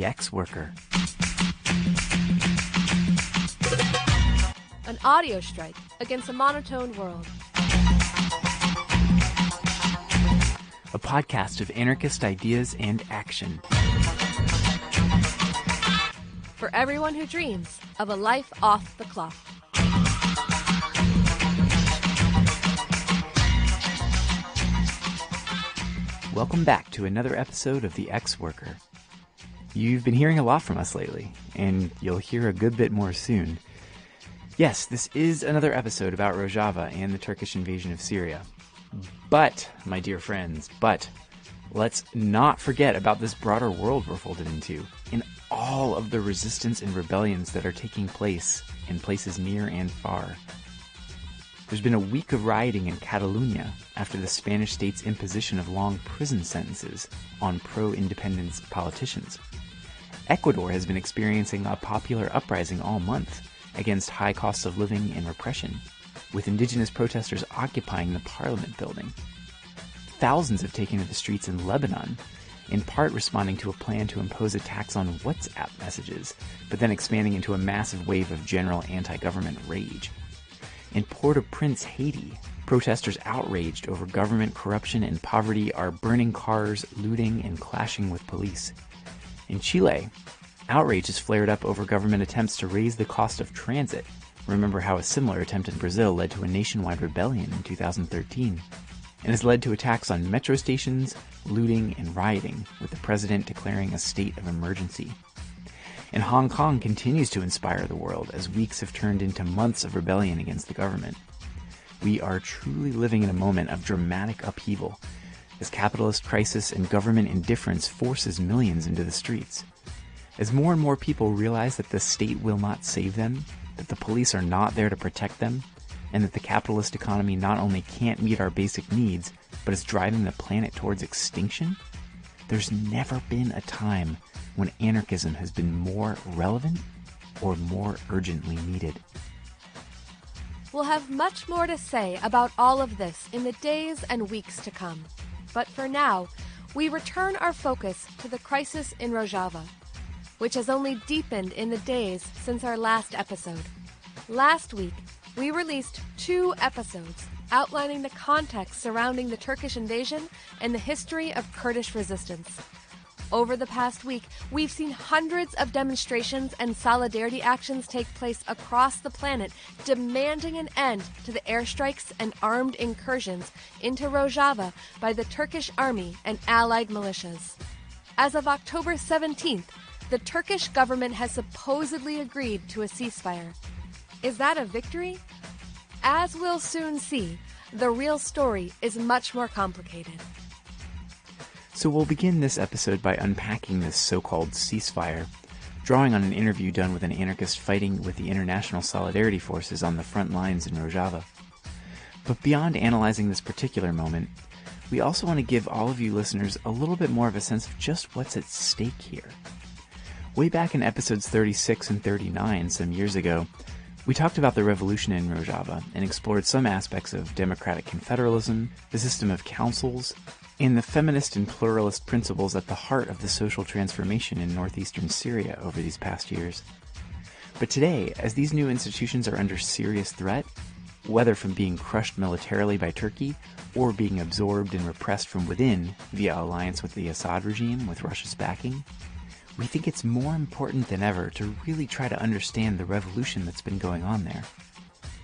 The Ex-Worker. An audio strike against a monotone world. A podcast of anarchist ideas and action. For everyone who dreams of a life off the clock. Welcome back to another episode of The Ex-Worker. You've been hearing a lot from us lately, and you'll hear a good bit more soon. Yes, this is another episode about Rojava and the Turkish invasion of Syria. But, my dear friends, let's not forget about this broader world we're folded into, and all of the resistance and rebellions that are taking place in places near and far. There's been a week of rioting in Catalonia after the Spanish state's imposition of long prison sentences on pro-independence politicians. Ecuador has been experiencing a popular uprising all month against high costs of living and repression, with indigenous protesters occupying the parliament building. Thousands have taken to the streets in Lebanon, in part responding to a plan to impose a tax on WhatsApp messages, but then expanding into a massive wave of general anti-government rage. In Port-au-Prince, Haiti, protesters outraged over government corruption and poverty are burning cars, looting, and clashing with police. In Chile, outrage has flared up over government attempts to raise the cost of transit. Remember how a similar attempt in Brazil led to a nationwide rebellion in 2013, and has led to attacks on metro stations, looting, and rioting, with the president declaring a state of emergency. And Hong Kong continues to inspire the world as weeks have turned into months of rebellion against the government. We are truly living in a moment of dramatic upheaval as capitalist crisis and government indifference forces millions into the streets. As more and more people realize that the state will not save them, that the police are not there to protect them, and that the capitalist economy not only can't meet our basic needs, but is driving the planet towards extinction, there's never been a time when anarchism has been more relevant or more urgently needed. We'll have much more to say about all of this in the days and weeks to come. But for now, we return our focus to the crisis in Rojava, which has only deepened in the days since our last episode. Last week, we released 2 episodes outlining the context surrounding the Turkish invasion and the history of Kurdish resistance. Over the past week, we've seen hundreds of demonstrations and solidarity actions take place across the planet, demanding an end to the airstrikes and armed incursions into Rojava by the Turkish army and allied militias. As of October 17th, the Turkish government has supposedly agreed to a ceasefire. Is that a victory? As we'll soon see, the real story is much more complicated. So we'll begin this episode by unpacking this so-called ceasefire, drawing on an interview done with an anarchist fighting with the international solidarity forces on the front lines in Rojava. But beyond analyzing this particular moment, we also want to give all of you listeners a little bit more of a sense of just what's at stake here. Way back in episodes 36 and 39 some years ago, we talked about the revolution in Rojava and explored some aspects of democratic confederalism, the system of councils, and the feminist and pluralist principles at the heart of the social transformation in northeastern Syria over these past years. But today, as these new institutions are under serious threat, whether from being crushed militarily by Turkey or being absorbed and repressed from within via alliance with the Assad regime with Russia's backing, we think it's more important than ever to really try to understand the revolution that's been going on there.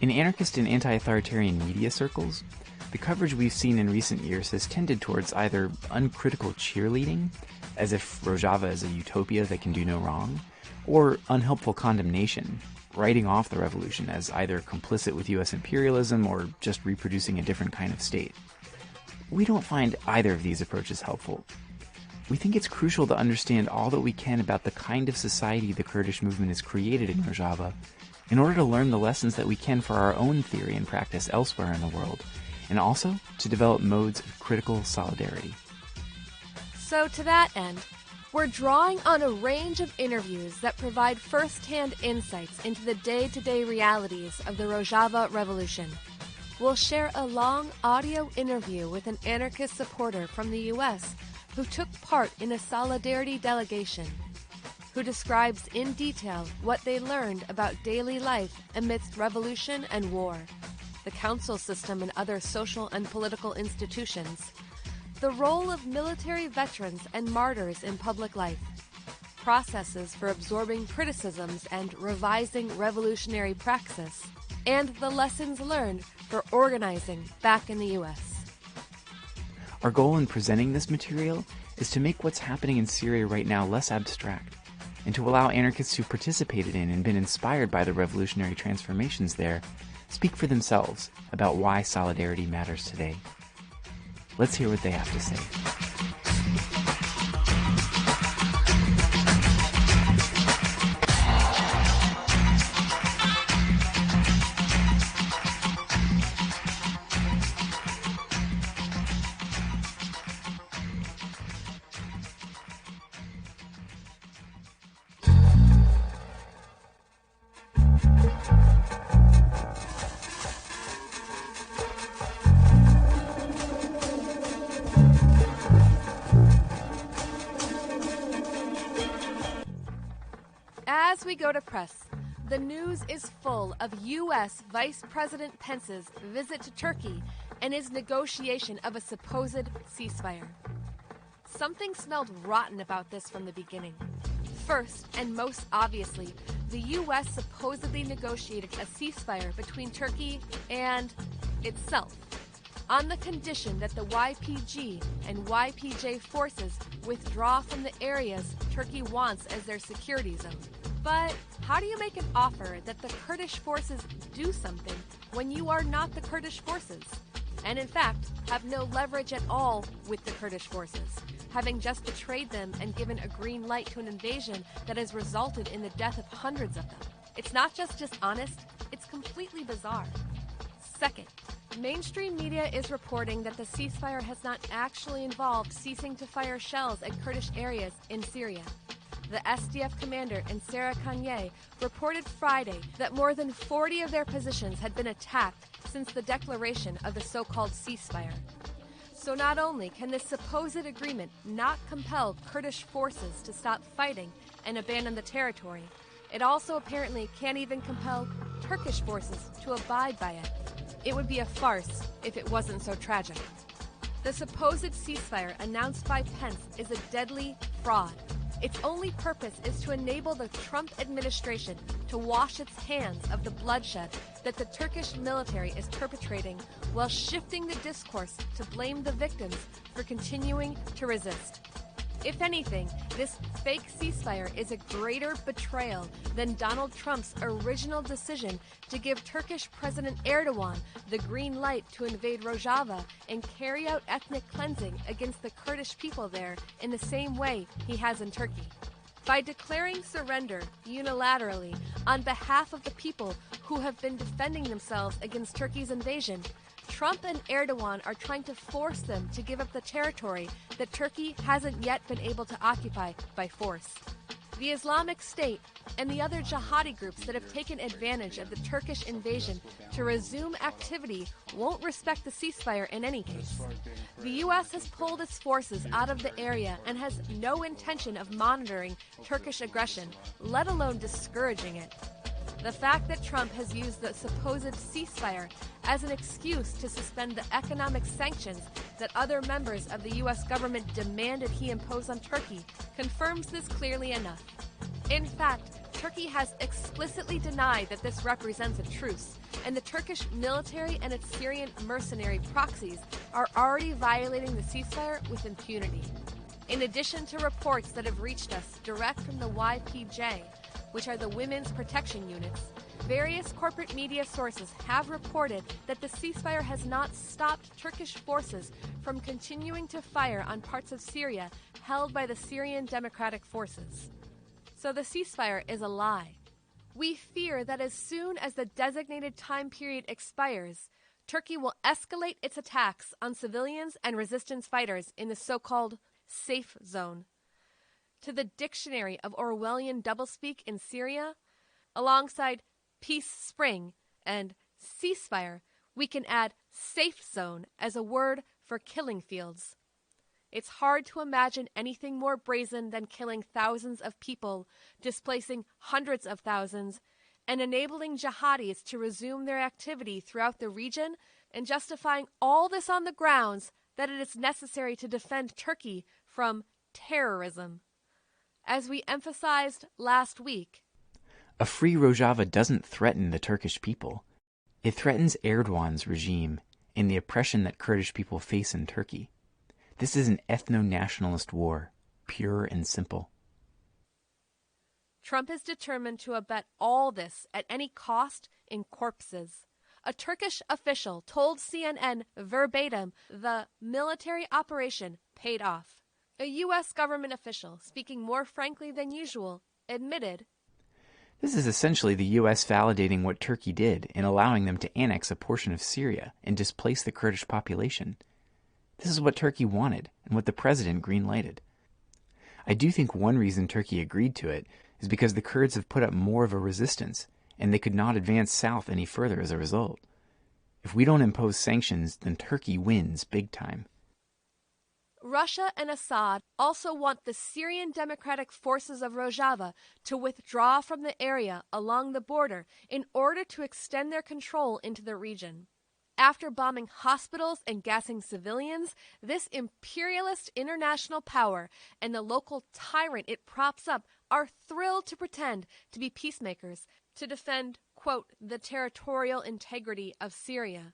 In anarchist and anti-authoritarian media circles, the coverage we've seen in recent years has tended towards either uncritical cheerleading, as if Rojava is a utopia that can do no wrong, or unhelpful condemnation, writing off the revolution as either complicit with US imperialism or just reproducing a different kind of state. We don't find either of these approaches helpful. We think it's crucial to understand all that we can about the kind of society the Kurdish movement has created in Rojava in order to learn the lessons that we can for our own theory and practice elsewhere in the world, and also to develop modes of critical solidarity. So to that end, we're drawing on a range of interviews that provide first-hand insights into the day-to-day realities of the Rojava revolution. We'll share a long audio interview with an anarchist supporter from the U.S. who took part in a solidarity delegation. who describes in detail what they learned about daily life amidst revolution and war, the council system and other social and political institutions, the role of military veterans and martyrs in public life, processes for absorbing criticisms and revising revolutionary praxis, and the lessons learned for organizing back in the U.S. Our goal in presenting this material is to make what's happening in Syria right now less abstract, and to allow anarchists who participated in and been inspired by the revolutionary transformations there speak for themselves about why solidarity matters today. Let's hear what they have to say. As we go to press, the news is full of U.S. Vice President Pence's visit to Turkey and his negotiation of a supposed ceasefire. Something smelled rotten about this from the beginning. First, and most obviously, the U.S. supposedly negotiated a ceasefire between Turkey and itself, on the condition that the YPG and YPJ forces withdraw from the areas Turkey wants as their security zone. But how do you make an offer that the Kurdish forces do something when you are not the Kurdish forces, and in fact have no leverage at all with the Kurdish forces, having just betrayed them and given a green light to an invasion that has resulted in the death of hundreds of them? It's not just dishonest, it's completely bizarre. Second, mainstream media is reporting that the ceasefire has not actually involved ceasing to fire shells at Kurdish areas in Syria. The SDF commander in Sêre Kaniyê reported Friday that more than 40 of their positions had been attacked since the declaration of the so-called ceasefire. So not only can this supposed agreement not compel Kurdish forces to stop fighting and abandon the territory, it also apparently can't even compel Turkish forces to abide by it. It would be a farce if it wasn't so tragic. The supposed ceasefire announced by Pence is a deadly fraud. Its only purpose is to enable the Trump administration to wash its hands of the bloodshed that the Turkish military is perpetrating, while shifting the discourse to blame the victims for continuing to resist. If anything, this fake ceasefire is a greater betrayal than Donald Trump's original decision to give Turkish President Erdogan the green light to invade Rojava and carry out ethnic cleansing against the Kurdish people there in the same way he has in Turkey. By declaring surrender unilaterally on behalf of the people who have been defending themselves against Turkey's invasion, Trump and Erdogan are trying to force them to give up the territory that Turkey hasn't yet been able to occupy by force. The Islamic State and the other jihadi groups that have taken advantage of the Turkish invasion to resume activity won't respect the ceasefire in any case. The U.S. has pulled its forces out of the area and has no intention of monitoring Turkish aggression, let alone discouraging it. The fact that Trump has used the supposed ceasefire as an excuse to suspend the economic sanctions that other members of the U.S. government demanded he impose on Turkey confirms this clearly enough. In fact, Turkey has explicitly denied that this represents a truce, and the Turkish military and its Syrian mercenary proxies are already violating the ceasefire with impunity. In addition to reports that have reached us direct from the YPJ, which are the Women's Protection Units, various corporate media sources have reported that the ceasefire has not stopped Turkish forces from continuing to fire on parts of Syria held by the Syrian Democratic Forces. So the ceasefire is a lie. We fear that as soon as the designated time period expires, Turkey will escalate its attacks on civilians and resistance fighters in the so-called safe zone. To the dictionary of Orwellian doublespeak in Syria, alongside peace spring and ceasefire, we can add safe zone as a word for killing fields. It's hard to imagine anything more brazen than killing thousands of people, displacing hundreds of thousands, and enabling jihadis to resume their activity throughout the region, and justifying all this on the grounds that it is necessary to defend Turkey from terrorism. As we emphasized last week, a free Rojava doesn't threaten the Turkish people. It threatens Erdogan's regime and the oppression that Kurdish people face in Turkey. This is an ethno-nationalist war, pure and simple. Trump is determined to abet all this at any cost in corpses. A Turkish official told CNN verbatim the military operation paid off. A U.S. government official, speaking more frankly than usual, admitted, "This is essentially the U.S. validating what Turkey did in allowing them to annex a portion of Syria and displace the Kurdish population. This is what Turkey wanted and what the president green-lighted. I do think one reason Turkey agreed to it is because the Kurds have put up more of a resistance, and they could not advance south any further as a result. If we don't impose sanctions, then Turkey wins big time." Russia and Assad also want the Syrian Democratic Forces of Rojava to withdraw from the area along the border in order to extend their control into the region. After bombing hospitals and gassing civilians, this imperialist international power and the local tyrant it props up are thrilled to pretend to be peacemakers to defend, quote, the territorial integrity of Syria.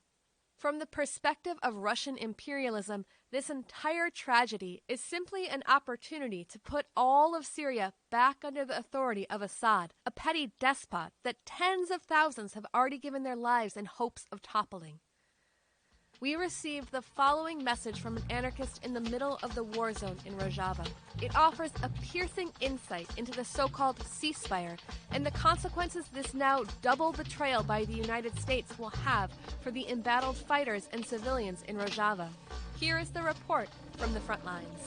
From the perspective of Russian imperialism, this entire tragedy is simply an opportunity to put all of Syria back under the authority of Assad, a petty despot that tens of thousands have already given their lives in hopes of toppling. We received the following message from an anarchist in the middle of the war zone in Rojava. It offers a piercing insight into the so-called ceasefire and the consequences this now double betrayal by the United States will have for the embattled fighters and civilians in Rojava. Here is the report from the front lines.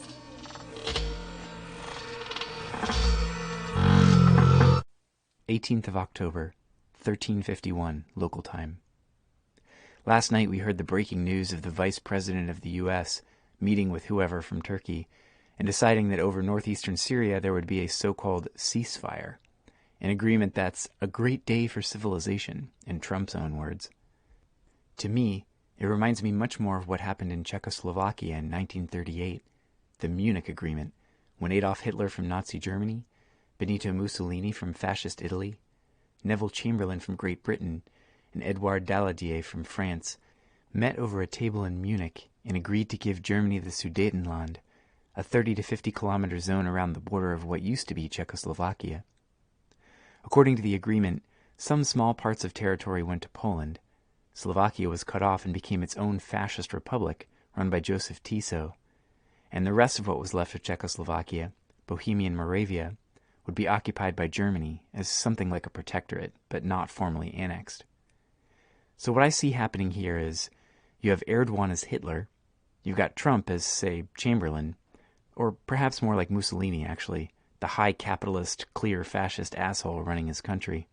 October 18th, 1351, local time. Last night we heard the breaking news of the Vice President of the U.S. meeting with whoever from Turkey and deciding that over northeastern Syria there would be a so-called ceasefire, an agreement that's a great day for civilization, in Trump's own words. To me, it reminds me much more of what happened in Czechoslovakia in 1938, the Munich Agreement, when Adolf Hitler from Nazi Germany, Benito Mussolini from Fascist Italy, Neville Chamberlain from Great Britain, and Edouard Daladier from France met over a table in Munich and agreed to give Germany the Sudetenland, a 30 to 50 kilometer zone around the border of what used to be Czechoslovakia. According to the agreement, some small parts of territory went to Poland. Slovakia was cut off and became its own fascist republic run by Joseph Tiso, and the rest of what was left of Czechoslovakia, Bohemian Moravia, would be occupied by Germany as something like a protectorate, but not formally annexed. So what I see happening here is you have Erdogan as Hitler, you've got Trump as, say, Chamberlain, or perhaps more like Mussolini, actually, the high capitalist, clear fascist asshole running his country.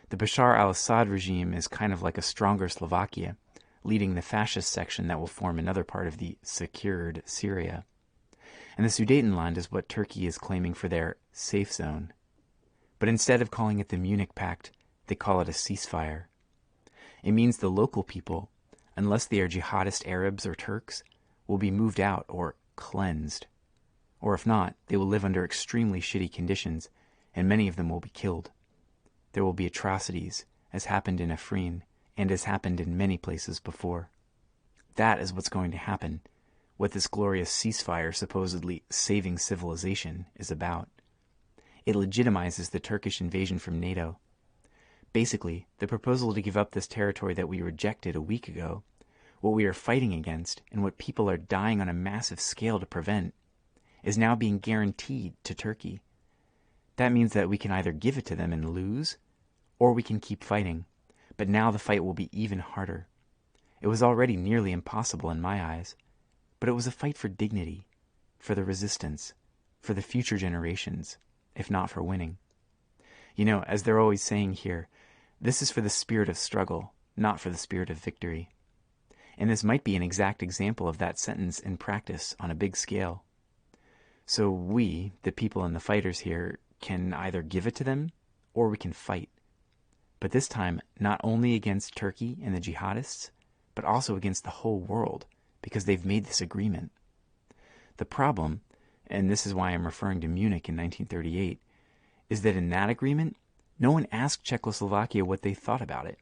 The Bashar al-Assad regime is kind of like a stronger Slovakia, leading the fascist section that will form another part of the secured Syria. And the Sudetenland is what Turkey is claiming for their safe zone. But instead of calling it the Munich Pact, they call it a ceasefire. It means the local people, unless they are jihadist Arabs or Turks, will be moved out or cleansed. Or if not, they will live under extremely shitty conditions, and many of them will be killed. There will be atrocities, as happened in Afrin, and as happened in many places before. That is what's going to happen, what this glorious ceasefire supposedly saving civilization is about. It legitimizes the Turkish invasion from NATO. Basically, the proposal to give up this territory that we rejected a week ago, what we are fighting against, and what people are dying on a massive scale to prevent, is now being guaranteed to Turkey. That means that we can either give it to them and lose, or we can keep fighting, but now the fight will be even harder. It was already nearly impossible in my eyes, but it was a fight for dignity, for the resistance, for the future generations, if not for winning. You know, as they're always saying here, this is for the spirit of struggle, not for the spirit of victory. and this might be an exact example of that sentence in practice on a big scale. So we, the people and the fighters here, can either give it to them or we can fight. But this time, not only against Turkey and the jihadists, but also against the whole world, because they've made this agreement. The problem, and this is why I'm referring to Munich in 1938, is that in that agreement, no one asked Czechoslovakia what they thought about it.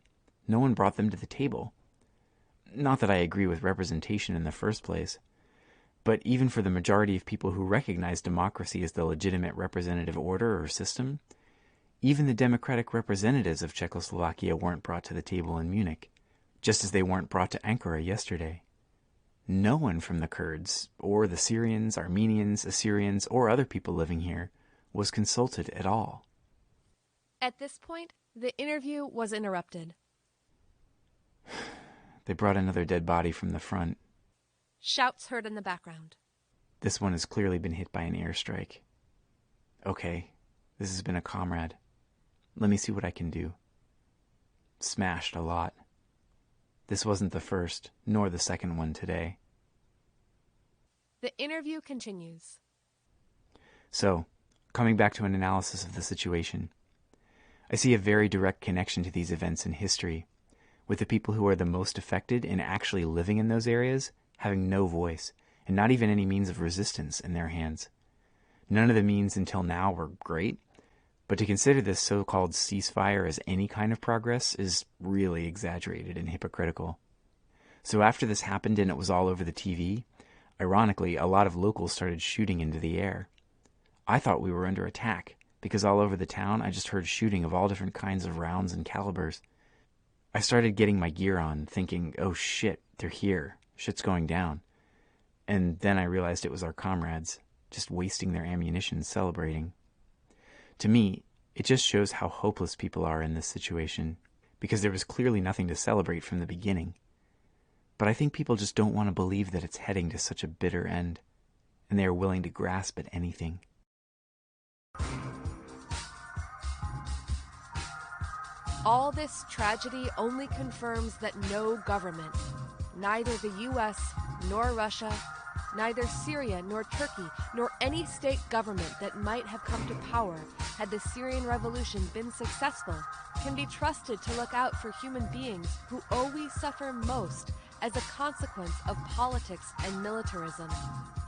No one brought them to the table. Not that I agree with representation in the first place, but even for the majority of people who recognize democracy as the legitimate representative order or system, even the democratic representatives of Czechoslovakia weren't brought to the table in Munich, just as they weren't brought to Ankara yesterday. No one from the Kurds, or the Syrians, Armenians, Assyrians, or other people living here was consulted at all. At this point, the interview was interrupted. They brought another dead body from the front. Shouts heard in the background. This one has clearly been hit by an airstrike. Okay, this has been a comrade. Let me see what I can do. Smashed a lot. This wasn't the first, nor the second one today. The interview continues. So, coming back to an analysis of the situation, I see a very direct connection to these events in history, with the people who are the most affected and actually living in those areas having no voice, and not even any means of resistance in their hands. None of the means until now were great, but to consider this so-called ceasefire as any kind of progress is really exaggerated and hypocritical. So after this happened and it was all over the TV, ironically, a lot of locals started shooting into the air. I thought we were under attack, because all over the town I just heard shooting of all different kinds of rounds and calibers. I started getting my gear on, thinking, oh shit, they're here. Shit's going down. And then I realized it was our comrades, just wasting their ammunition celebrating. To me, it just shows how hopeless people are in this situation, because there was clearly nothing to celebrate from the beginning. But I think people just don't want to believe that it's heading to such a bitter end, and they are willing to grasp at anything. All this tragedy only confirms that no government, neither the U.S. nor Russia, neither Syria nor Turkey, nor any state government that might have come to power had the Syrian revolution been successful, can be trusted to look out for human beings who always suffer most as a consequence of politics and militarism.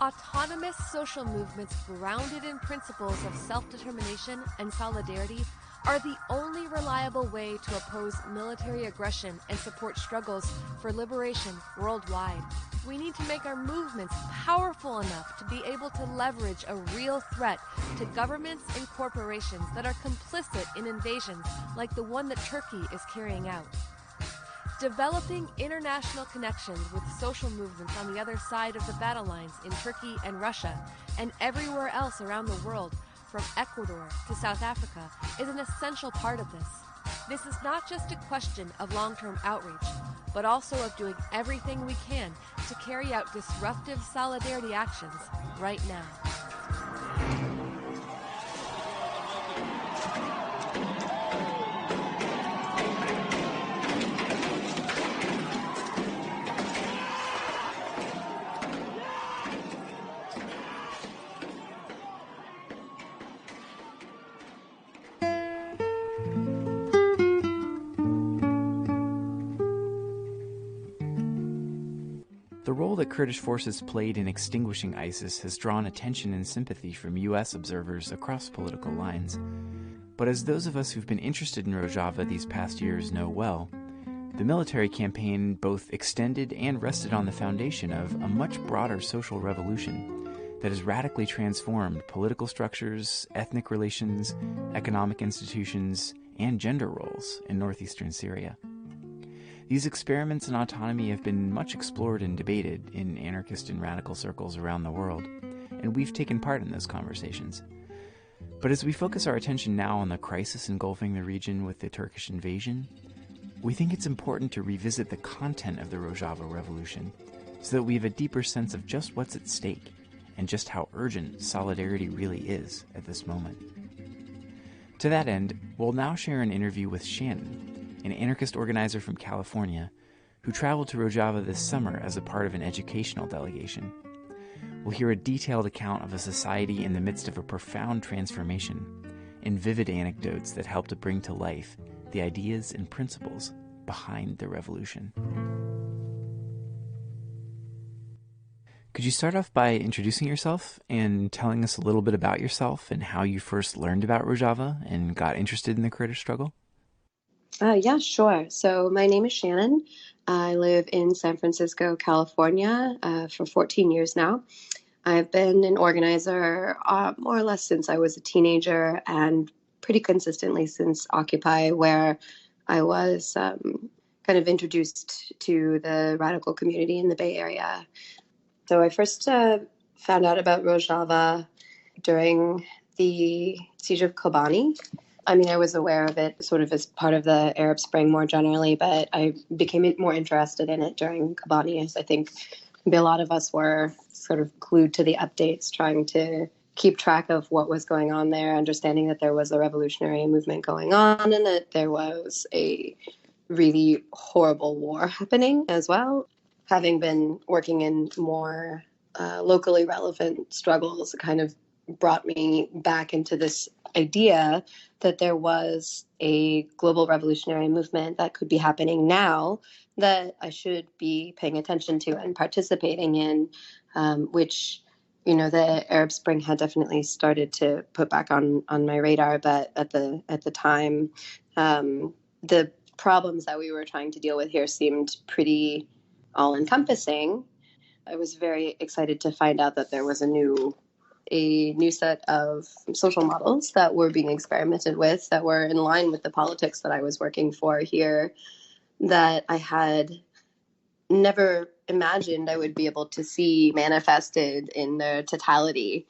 Autonomous social movements grounded in principles of self-determination and solidarity are the only reliable way to oppose military aggression and support struggles for liberation worldwide. We need to make our movements powerful enough to be able to leverage a real threat to governments and corporations that are complicit in invasions like the one that Turkey is carrying out. Developing international connections with social movements on the other side of the battle lines in Turkey and Russia and everywhere else around the world, from Ecuador to South Africa, is an essential part of this. This is not just a question of long-term outreach, but also of doing everything we can to carry out disruptive solidarity actions right now. The role that Kurdish forces played in extinguishing ISIS has drawn attention and sympathy from U.S. observers across political lines. But as those of us who've been interested in Rojava these past years know well, the military campaign both extended and rested on the foundation of a much broader social revolution that has radically transformed political structures, ethnic relations, economic institutions, and gender roles in northeastern Syria. These experiments in autonomy have been much explored and debated in anarchist and radical circles around the world, and we've taken part in those conversations. But as we focus our attention now on the crisis engulfing the region with the Turkish invasion, we think it's important to revisit the content of the Rojava Revolution so that we have a deeper sense of just what's at stake and just how urgent solidarity really is at this moment. To that end, we'll now share an interview with Shannon, an anarchist organizer from California, who traveled to Rojava this summer as a part of an educational delegation. We'll hear a detailed account of a society in the midst of a profound transformation and vivid anecdotes that help to bring to life the ideas and principles behind the revolution. Could you start off by introducing yourself and telling us a little bit about yourself and how you first learned about Rojava and got interested in the Kurdish struggle? Yeah, sure. So my name is Shannon. I live in San Francisco, California, for 14 years now. I've been an organizer more or less since I was a teenager and pretty consistently since Occupy, where I was kind of introduced to the radical community in the Bay Area. So I first found out about Rojava during the siege of Kobani. I mean, I was aware of it sort of as part of the Arab Spring more generally, but I became more interested in it during Kobani, as I think a lot of us were sort of glued to the updates, trying to keep track of what was going on there, understanding that there was a revolutionary movement going on and that there was a really horrible war happening as well. Having been working in more locally relevant struggles, it kind of brought me back into this idea that there was a global revolutionary movement that could be happening now that I should be paying attention to and participating in, which, you know, the Arab Spring had definitely started to put back on my radar. But at the time, the problems that we were trying to deal with here seemed pretty all-encompassing. I was very excited to find out that there was a new set of social models that were being experimented with that were in line with the politics that I was working for here, that I had never imagined I would be able to see manifested in their totality.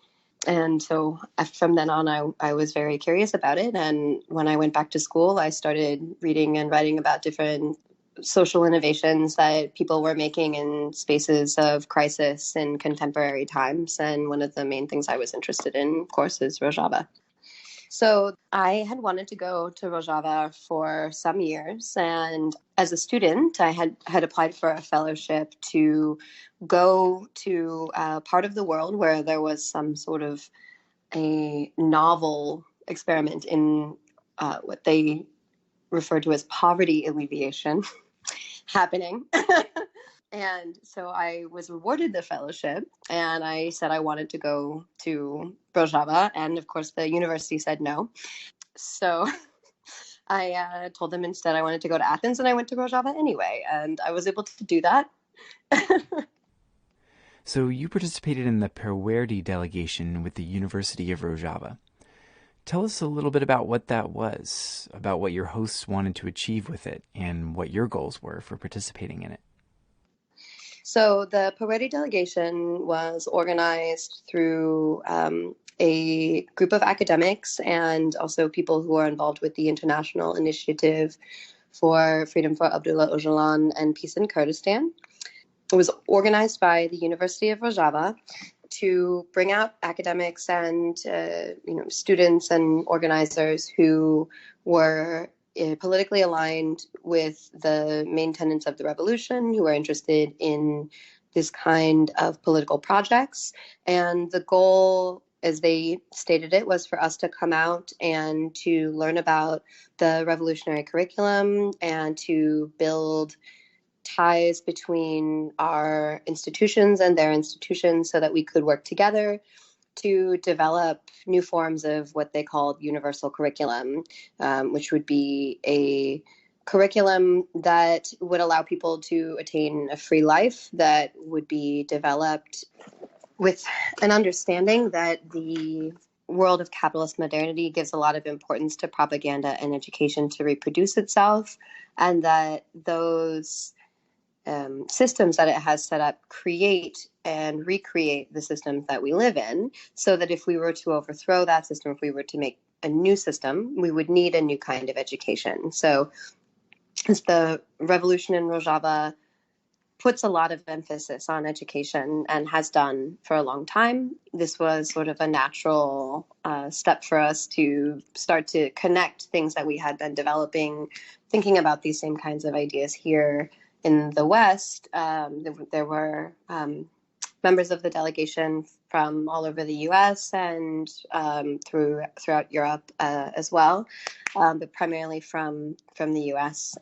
And so from then on, I was very curious about it. And when I went back to school, I started reading and writing about different social innovations that people were making in spaces of crisis in contemporary times. And one of the main things I was interested in, of course, is Rojava. So I had wanted to go to Rojava for some years. And as a student, I had applied for a fellowship to go to a part of the world where there was some sort of a novel experiment in what they refer to as poverty alleviation happening. And so I was awarded the fellowship, and I said I wanted to go to Rojava, and of course the university said no. So I told them instead I wanted to go to Athens, and I went to Rojava anyway, and I was able to do that. So you participated in the Peretti Delegation with the University of Rojava. Tell us a little bit about what that was, about what your hosts wanted to achieve with it, and what your goals were for participating in it. So the Peretti Delegation was organized through a group of academics and also people who are involved with the International Initiative for Freedom for Abdullah Öcalan and Peace in Kurdistan. It was organized by the University of Rojava to bring out academics and students and organizers who were politically aligned with the main tenets of the revolution, who were interested in this kind of political projects. And the goal, as they stated it, was for us to come out and to learn about the revolutionary curriculum and to build ties between our institutions and their institutions so that we could work together to develop new forms of what they called universal curriculum, which would be a curriculum that would allow people to attain a free life, that would be developed with an understanding that the world of capitalist modernity gives a lot of importance to propaganda and education to reproduce itself, and that those systems that it has set up create and recreate the systems that we live in, so that if we were to overthrow that system, if we were to make a new system, we would need a new kind of education. So as the revolution in Rojava puts a lot of emphasis on education and has done for a long time, this was sort of a natural step for us to start to connect things that we had been developing, thinking about these same kinds of ideas here in the West, there were members of the delegation from all over the U.S. and throughout Europe as well, but primarily from the U.S.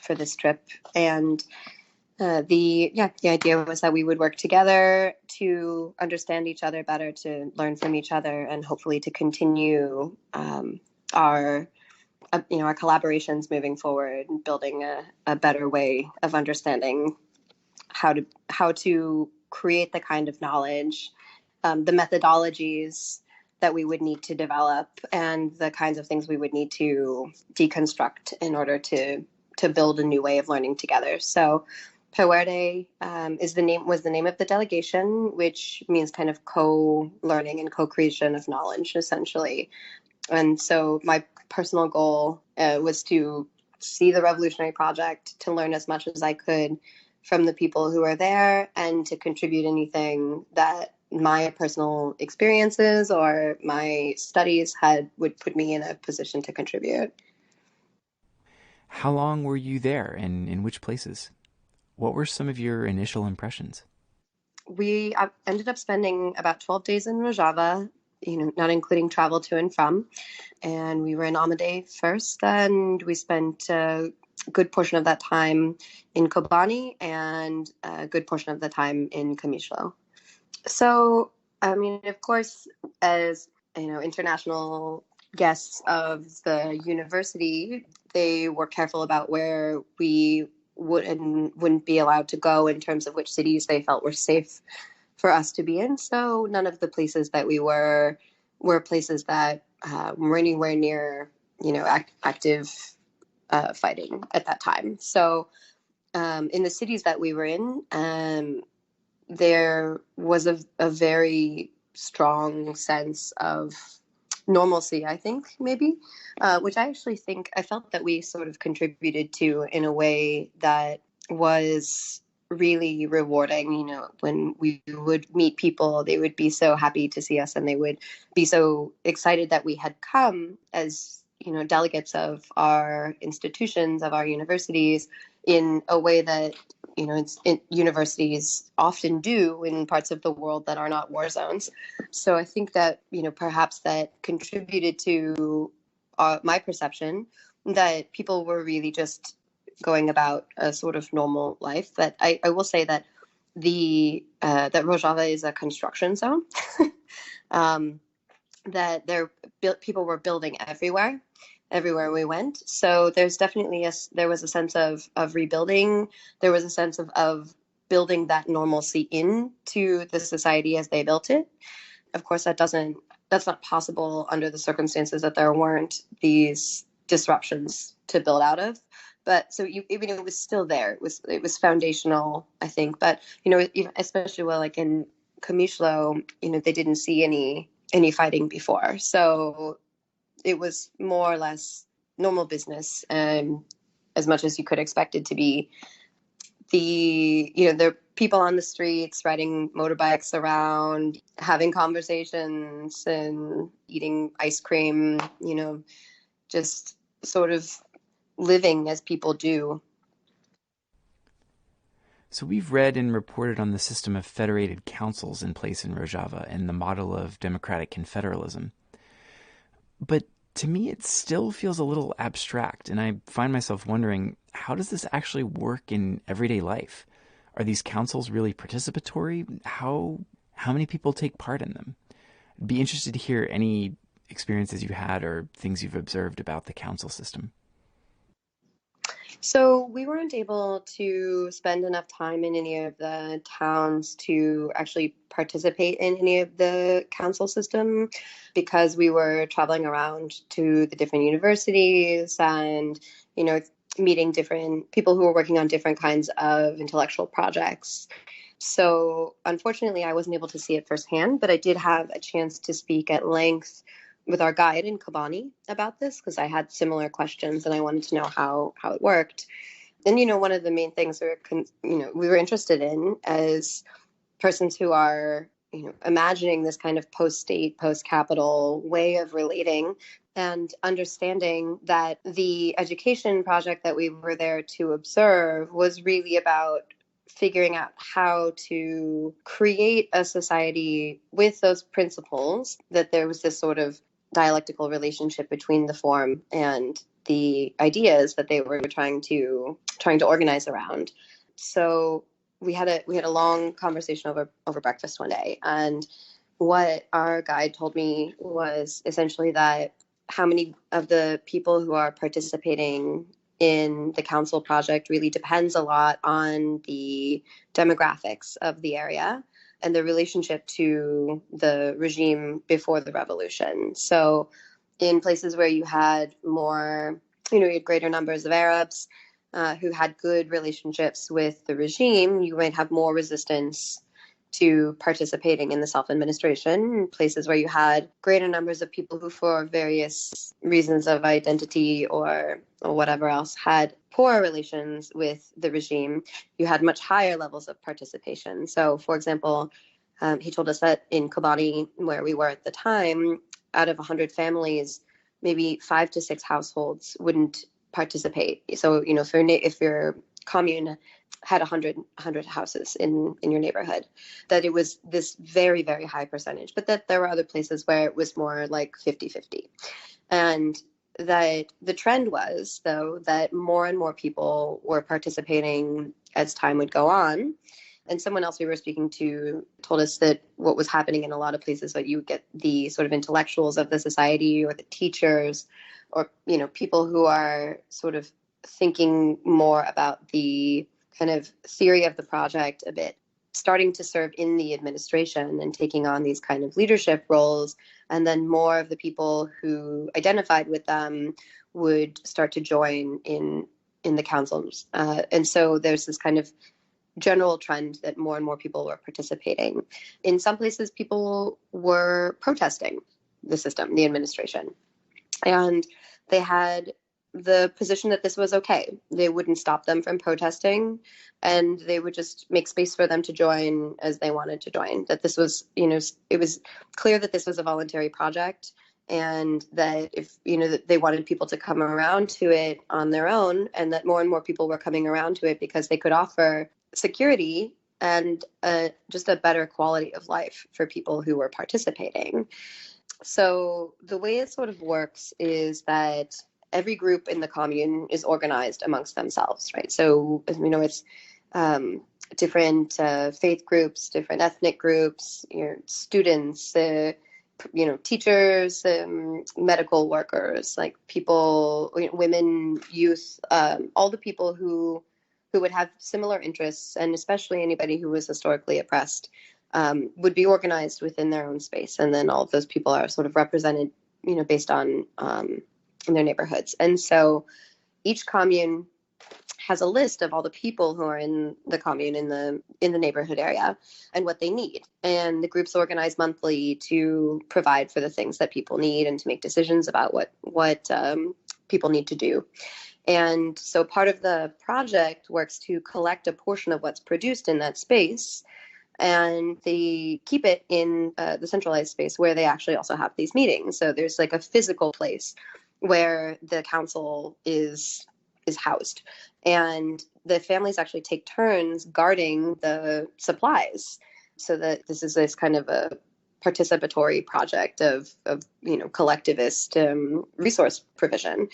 For this trip. And the idea was that we would work together to understand each other better, to learn from each other, and hopefully to continue our collaborations moving forward, and building a better way of understanding how to create the kind of knowledge, the methodologies that we would need to develop, and the kinds of things we would need to deconstruct in order to build a new way of learning together. So Peretti was the name of the delegation, which means kind of co-learning and co-creation of knowledge, essentially. And so my personal goal was to see the revolutionary project, to learn as much as I could from the people who are there, and to contribute anything that my personal experiences or my studies would put me in a position to contribute. How long were you there, and in which places? What were some of your initial impressions? We ended up spending about 12 days in Rojava, not including travel to and from. And we were in Almaty first, and we spent a good portion of that time in Kobani and a good portion of the time in Kamishlo. So, of course, as international guests of the university, they were careful about where we would and wouldn't be allowed to go in terms of which cities they felt were safe for us to be in. So none of the places that we were places that were anywhere near, active fighting at that time. So in the cities that we were in, there was a very strong sense of normalcy, I think, maybe, which I actually think I felt that we sort of contributed to in a way that was really rewarding. When we would meet people, they would be so happy to see us, and they would be so excited that we had come as, delegates of our institutions, of our universities, in a way that, universities often do in parts of the world that are not war zones. So I think that, perhaps that contributed to my perception that people were really just going about a sort of normal life. But I will say that that Rojava is a construction zone, that people were building everywhere we went. So there's definitely there was a sense of rebuilding. There was a sense of building that normalcy into the society as they built it. Of course, that's not possible under the circumstances that there weren't these disruptions to build out of. But so even it was still there. It was foundational, I think. But especially like in Kamishlo, they didn't see any fighting before. So it was more or less normal business, as much as you could expect it to be. There are people on the streets riding motorbikes around, having conversations and eating ice cream, just sort of living as people do. So we've read and reported on the system of federated councils in place in Rojava and the model of democratic confederalism. But to me, it still feels a little abstract, and I find myself wondering, how does this actually work in everyday life? Are these councils really participatory? How many people take part in them? I'd be interested to hear any experiences you had or things you've observed about the council system. So we weren't able to spend enough time in any of the towns to actually participate in any of the council system, because we were traveling around to the different universities and, meeting different people who were working on different kinds of intellectual projects. So unfortunately, I wasn't able to see it firsthand, but I did have a chance to speak at length with our guide in Kobani about this, because I had similar questions and I wanted to know how it worked. And, one of the main things we were interested in as persons who are, imagining this kind of post-state, post-capital way of relating and understanding that the education project that we were there to observe was really about figuring out how to create a society with those principles, that there was this sort of dialectical relationship between the form and the ideas that they were trying to organize around. So we had a long conversation over breakfast one day, and what our guide told me was essentially that how many of the people who are participating in the council project really depends a lot on the demographics of the area and the relationship to the regime before the revolution. So in places where you had more, you had greater numbers of Arabs who had good relationships with the regime, you might have more resistance to participating in the self-administration. Places where you had greater numbers of people who, for various reasons of identity or whatever else, had poor relations with the regime, you had much higher levels of participation. So, for example, he told us that in Kobani, where we were at the time, out of 100 families, maybe 5 to 6 households wouldn't participate. So, if your commune had 100 houses in your neighborhood, that it was this very, very high percentage, but that there were other places where it was more like 50-50. And that the trend was, though, that more and more people were participating as time would go on. And someone else we were speaking to told us that what was happening in a lot of places, that you would get the sort of intellectuals of the society or the teachers or, people who are sort of thinking more about the kind of theory of the project a bit, starting to serve in the administration and taking on these kind of leadership roles. And then more of the people who identified with them would start to join in the councils. And so there's this kind of general trend that more and more people were participating. In some places, people were protesting the system, the administration. And they had the position that this was okay. They wouldn't stop them from protesting, and they would just make space for them to join as they wanted to join. That this was, it was clear that this was a voluntary project, and that if, that they wanted people to come around to it on their own, and that more and more people were coming around to it because they could offer security and just a better quality of life for people who were participating. So the way it sort of works is that every group in the commune is organized amongst themselves, right? So, it's different faith groups, different ethnic groups, students, teachers, medical workers, like people, women, youth, all the people who would have similar interests, and especially anybody who was historically oppressed, would be organized within their own space. And then all of those people are sort of represented, based on in their neighborhoods. And so each commune has a list of all the people who are in the commune in the neighborhood area and what they need. And the groups organize monthly to provide for the things that people need and to make decisions about what people need to do. And so part of the project works to collect a portion of what's produced in that space, and they keep it in the centralized space where they actually also have these meetings. So there's like a physical place where the council is housed, and the families actually take turns guarding the supplies, so that this is this kind of a participatory project of collectivist resource provision.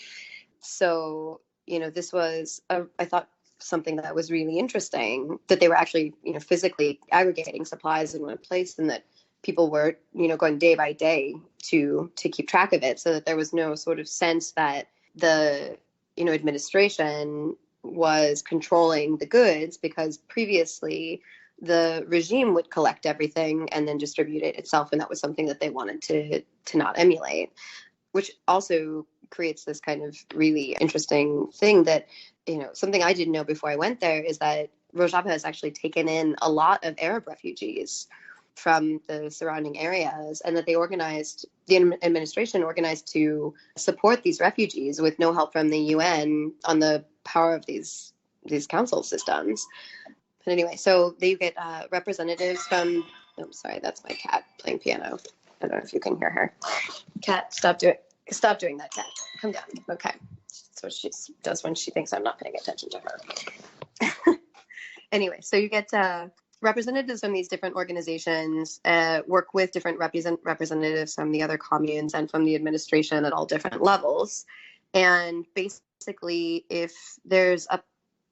So this was I thought something that was really interesting, that they were actually physically aggregating supplies in one place, and that people were going day by day to keep track of it, so that there was no sort of sense that the administration was controlling the goods, because previously the regime would collect everything and then distribute it itself, and that was something that they wanted to not emulate, which also creates this kind of really interesting thing that, something I didn't know before I went there, is that Rojava has actually taken in a lot of Arab refugees from the surrounding areas, and that the administration organized to support these refugees with no help from the UN on the power of these council systems. But anyway, so they get representatives from, sorry, that's my cat playing piano. I don't know if you can hear her. Cat, stop doing it. Stop doing that, Kat. Come down. Okay. That's what she does when she thinks I'm not paying attention to her. Anyway, so you get representatives from these different organizations, work with different representatives from the other communes and from the administration at all different levels. And basically, if there's a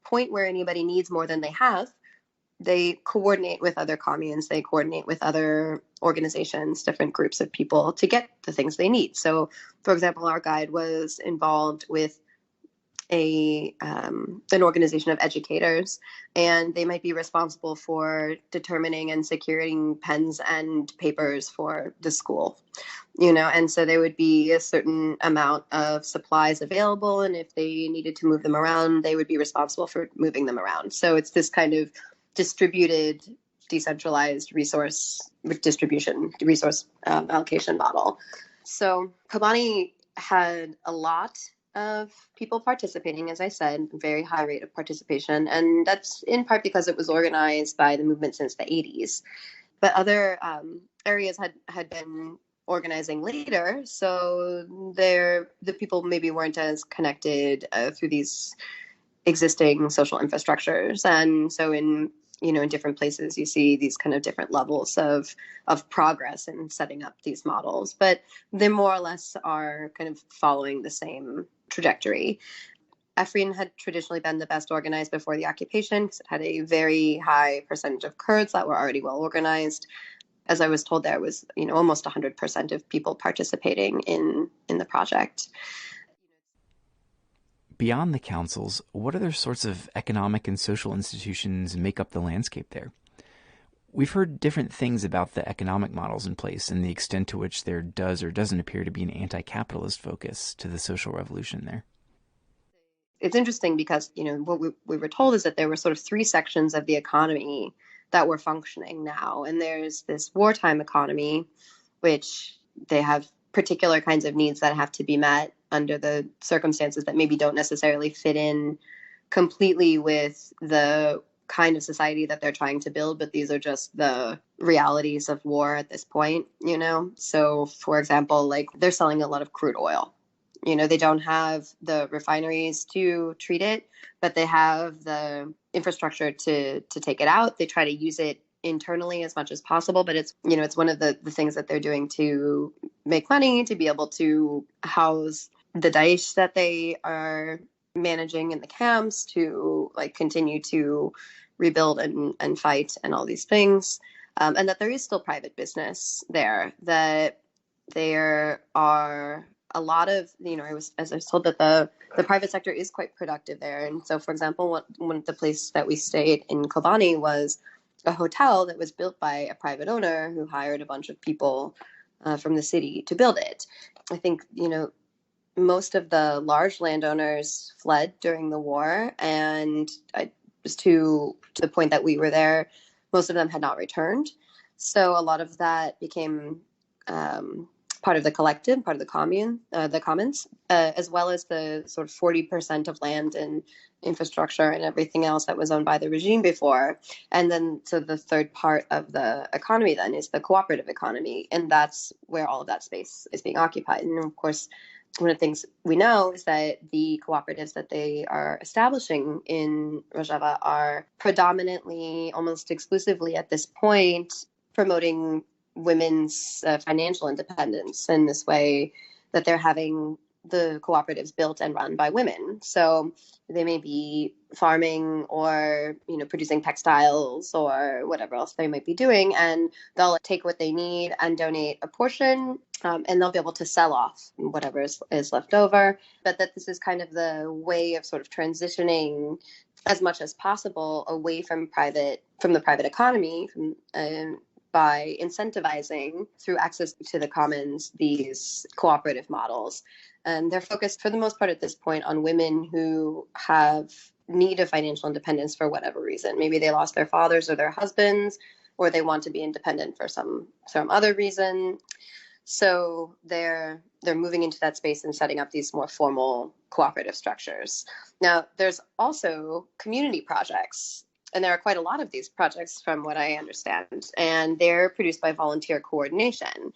point where anybody needs more than they have, they coordinate with other communes, they coordinate with other organizations, different groups of people to get the things they need. So, for example, our guide was involved with an organization of educators, and they might be responsible for determining and securing pens and papers for the school, and so there would be a certain amount of supplies available, and if they needed to move them around, they would be responsible for moving them around. So it's this kind of distributed, decentralized resource allocation model. So Kobani had a lot of people participating, as I said, very high rate of participation. And that's in part because it was organized by the movement since the 80s. But other areas had been organizing later. So the people maybe weren't as connected through these existing social infrastructures. And so in different places, you see these kind of different levels of progress in setting up these models, but they more or less are kind of following the same trajectory. Afrin had traditionally been the best organized before the occupation because it had a very high percentage of Kurds that were already well organized. As I was told, there was almost 100% of people participating in the project. Beyond the councils, what other sorts of economic and social institutions make up the landscape there? We've heard different things about the economic models in place and the extent to which there does or doesn't appear to be an anti-capitalist focus to the social revolution there. It's interesting because, what we were told is that there were sort of three sections of the economy that were functioning now. And there's this wartime economy, which they have particular kinds of needs that have to be met under the circumstances that maybe don't necessarily fit in completely with the kind of society that they're trying to build, but these are just the realities of war at this point, So, for example, like they're selling a lot of crude oil. They don't have the refineries to treat it, but they have the infrastructure to take it out. They try to use it internally as much as possible, but it's one of the things that they're doing to make money, to be able to house the Daesh that they are managing in the camps, to continue to rebuild and fight and all these things, and that there is still private business there, that there are a lot of, I was told that the private sector is quite productive there. And so, for example, one of the places that we stayed in Kobani was a hotel that was built by a private owner who hired a bunch of people from the city to build it. I think, most of the large landowners fled during the war, and it was to the point that we were there, most of them had not returned. So a lot of that became part of the collective, part of the commons, as well as the sort of 40% of land and infrastructure and everything else that was owned by the regime before. And then, so the third part of the economy then is the cooperative economy. And that's where all of that space is being occupied. And of course, one of the things we know is that the cooperatives that they are establishing in Rojava are predominantly, almost exclusively at this point, promoting women's financial independence in this way, that they're having the cooperatives built and run by women. So they may be farming or, producing textiles or whatever else they might be doing. And they'll take what they need and donate a portion, and they'll be able to sell off whatever is left over. But that this is kind of the way of sort of transitioning as much as possible away from the private economy, by incentivizing through access to the commons these cooperative models. And they're focused for the most part at this point on women who have need of financial independence for whatever reason. Maybe they lost their fathers or their husbands, or they want to be independent for some other reason. So they're moving into that space and setting up these more formal cooperative structures. Now, there's also community projects. And there are quite a lot of these projects from what I understand, and they're produced by volunteer coordination.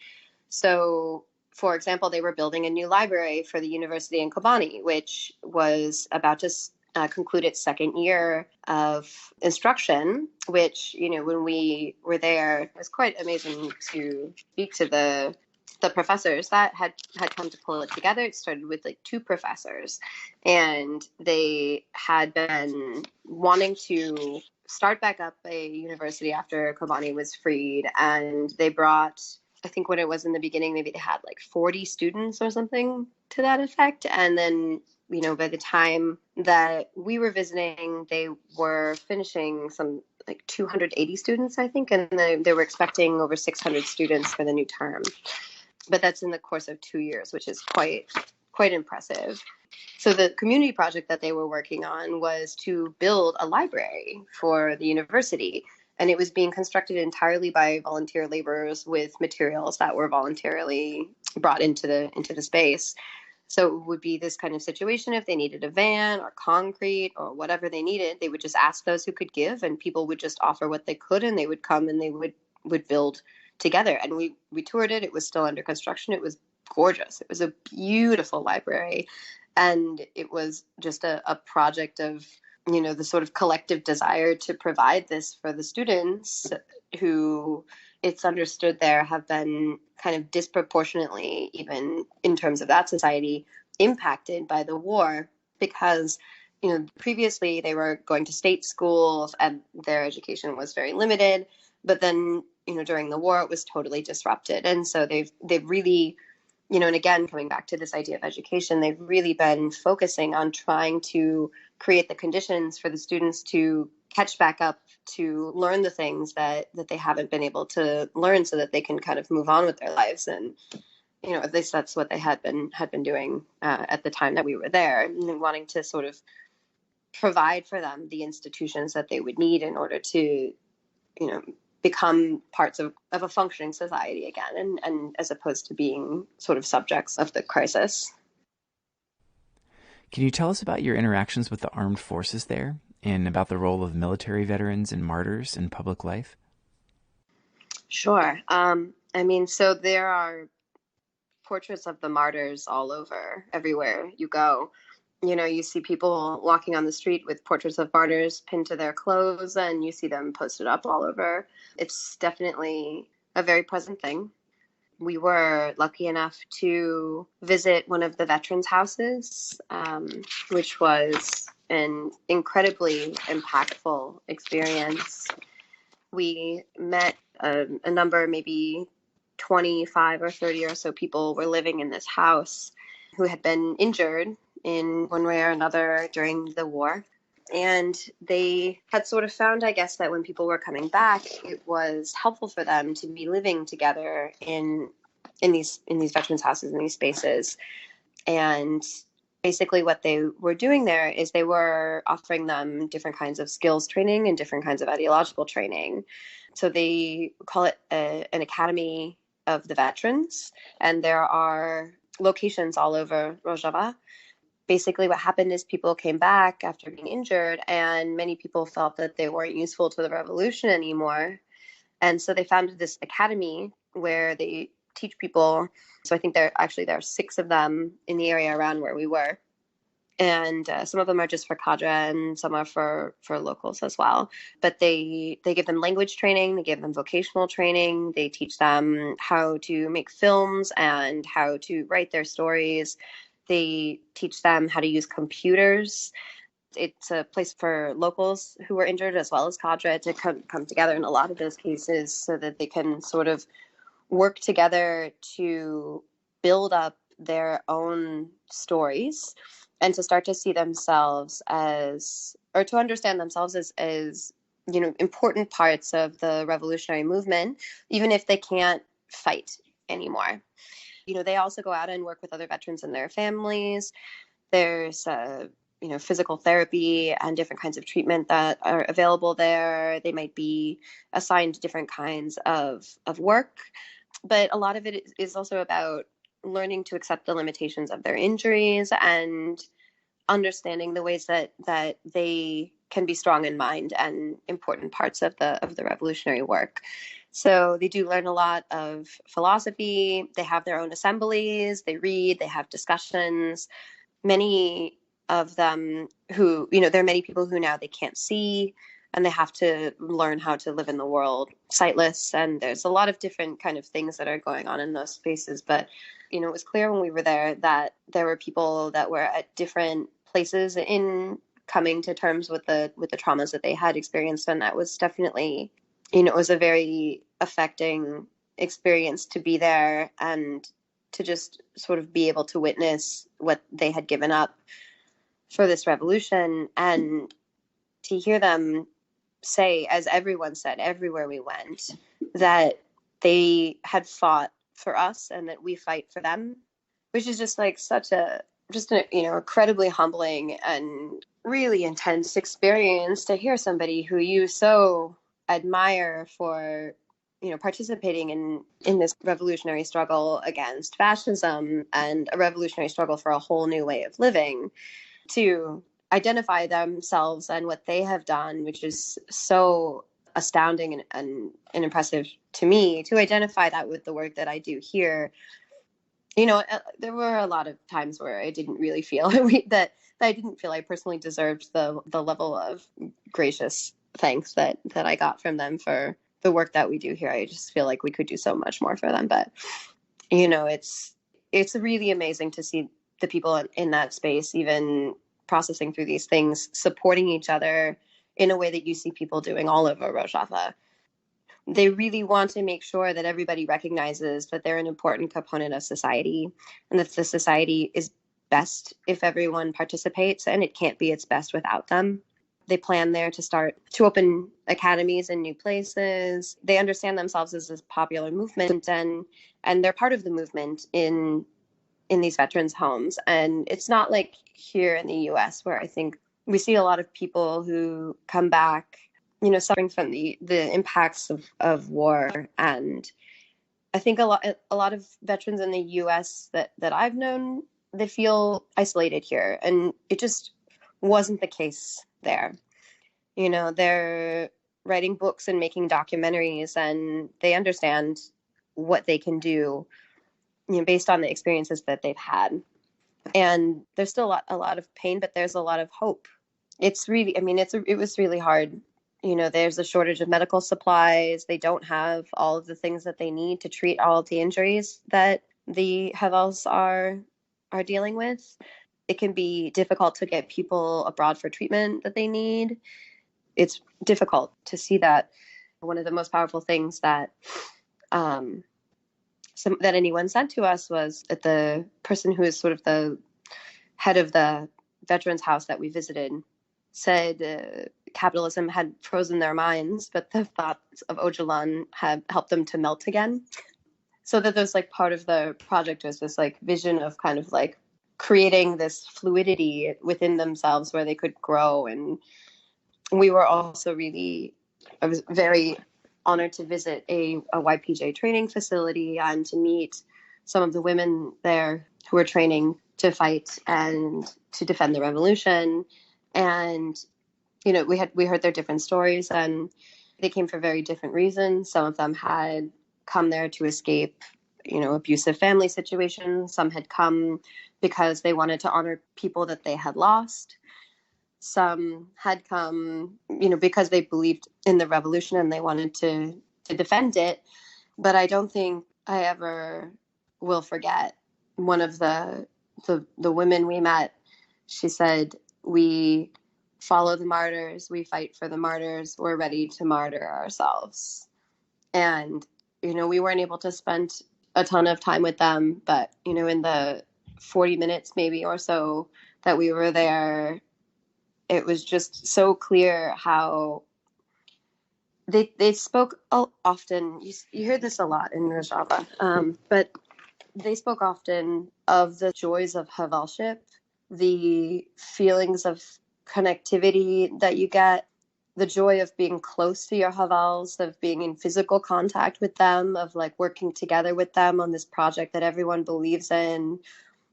So For example, they were building a new library for the university in Kobani, which was about to conclude its second year of instruction, which, when we were there, it was quite amazing to speak to the professors that had come to pull it together. It started with like 2 professors, and they had been wanting to start back up a university after Kobani was freed, and they brought, I think when it was in the beginning, maybe they had like 40 students or something to that effect. And then, by the time that we were visiting, they were finishing some like 280 students, I think, and they were expecting over 600 students for the new term. But that's in the course of 2 years, which is quite impressive. So the community project that they were working on was to build a library for the university. And it was being constructed entirely by volunteer laborers with materials that were voluntarily brought into the space. So it would be this kind of situation: if they needed a van or concrete or whatever they needed, they would just ask those who could give, and people would just offer what they could, and they would come and they would build together. And we toured it. It was still under construction. It was gorgeous. It was a beautiful library. And it was just a project of, the sort of collective desire to provide this for the students who, it's understood there, have been kind of disproportionately, even in terms of that society, impacted by the war, because previously they were going to state schools and their education was very limited, but then during the war it was totally disrupted. And so they've really, and again, coming back to this idea of education, they've really been focusing on trying to create the conditions for the students to catch back up, to learn the things that they haven't been able to learn, so that they can kind of move on with their lives. And, at least that's what they had been doing at the time that we were there, and wanting to sort of provide for them the institutions that they would need in order to, become parts of a functioning society again, and as opposed to being sort of subjects of the crisis. Can you tell us about your interactions with the armed forces there, and about the role of military veterans and martyrs in public life? Sure. So there are portraits of the martyrs all over, everywhere you go. You see people walking on the street with portraits of martyrs pinned to their clothes, and you see them posted up all over. It's definitely a very present thing. We were lucky enough to visit one of the veterans' houses, which was an incredibly impactful experience. We met a number, maybe 25 or 30 or so people were living in this house who had been injured in one way or another during the war. And they had sort of found, I guess, that when people were coming back, it was helpful for them to be living together in these veterans' houses, in these spaces. And basically what they were doing there is they were offering them different kinds of skills training and different kinds of ideological training. So they call it an academy of the veterans, and there are locations all over Rojava. Basically what happened is people came back after being injured, and many people felt that they weren't useful to the revolution anymore. And so they founded this academy where they teach people. So I think there are 6 of them in the area around where we were. And some of them are just for cadre, and some are for locals as well. But they give them language training, they give them vocational training, they teach them how to make films and how to write their stories. They teach them how to use computers. It's a place for locals who were injured as well as cadre to come together in a lot of those cases, so that they can sort of work together to build up their own stories and to start to see themselves as, or to understand themselves as important parts of the revolutionary movement, even if they can't fight anymore. They also go out and work with other veterans and their families. There's physical therapy and different kinds of treatment that are available there. They might be assigned different kinds of work, but a lot of it is also about learning to accept the limitations of their injuries and understanding the ways that they can be strong in mind and important parts of the revolutionary work. So they do learn a lot of philosophy. They have their own assemblies. They read. They have discussions. Many of them who, there are many people who now they can't see, and they have to learn how to live in the world sightless. And there's a lot of different kind of things that are going on in those spaces. But, it was clear when we were there that there were people that were at different places in coming to terms with the traumas that they had experienced. And that was definitely, it was a very affecting experience to be there and to just sort of be able to witness what they had given up for this revolution, and to hear them say, as everyone said everywhere we went, that they had fought for us and that we fight for them, which is just like such a incredibly humbling and really intense experience to hear somebody who you so admire for participating in this revolutionary struggle against fascism and a revolutionary struggle for a whole new way of living, to identify themselves and what they have done, which is so astounding and impressive to me, to identify that with the work that I do here. There were a lot of times where I didn't really feel that I didn't feel I personally deserved the level of gracious thanks that I got from them for the work that we do here. I just feel like we could do so much more for them. But, it's really amazing to see the people in that space, even processing through these things, supporting each other in a way that you see people doing all over Rojava. They really want to make sure that everybody recognizes that they're an important component of society, and that the society is best if everyone participates, and it can't be its best without them. They plan there to open academies in new places. They understand themselves as this popular movement, and they're part of the movement in these veterans' homes. And it's not like here in the US, where I think we see a lot of people who come back, suffering from the impacts of war. And I think a lot of veterans in the US that I've known, they feel isolated here. And it just wasn't the case there. They're writing books and making documentaries, and they understand what they can do, based on the experiences that they've had. And there's still a lot of pain, but there's a lot of hope. It's really, it was really hard. There's a shortage of medical supplies. They don't have all of the things that they need to treat all of the injuries that the Havels are dealing with. It can be difficult to get people abroad for treatment that they need. It's difficult to see that. One of the most powerful things that that anyone said to us was that the person who is sort of the head of the veterans house that we visited said capitalism had frozen their minds, but the thoughts of Öcalan had helped them to melt again. So that there's like part of the project was this like vision of kind of like creating this fluidity within themselves where they could grow. And we were also I was very honored to visit a YPJ training facility and to meet some of the women there who were training to fight and to defend the revolution. And, we heard their different stories, and they came for very different reasons. Some of them had come there to escape, abusive family situations. Some had come because they wanted to honor people that they had lost. Some had come, because they believed in the revolution and they wanted to defend it. But I don't think I ever will forget one of the women we met. She said, "We follow the martyrs, we fight for the martyrs, we're ready to martyr ourselves." And, we weren't able to spend a ton of time with them, but, in the 40 minutes maybe or so that we were there, it was just so clear how they spoke often. You hear this a lot in Rojava, but they spoke often of the joys of Havelship, the feelings of connectivity that you get, the joy of being close to your Havels, of being in physical contact with them, of like working together with them on this project that everyone believes in,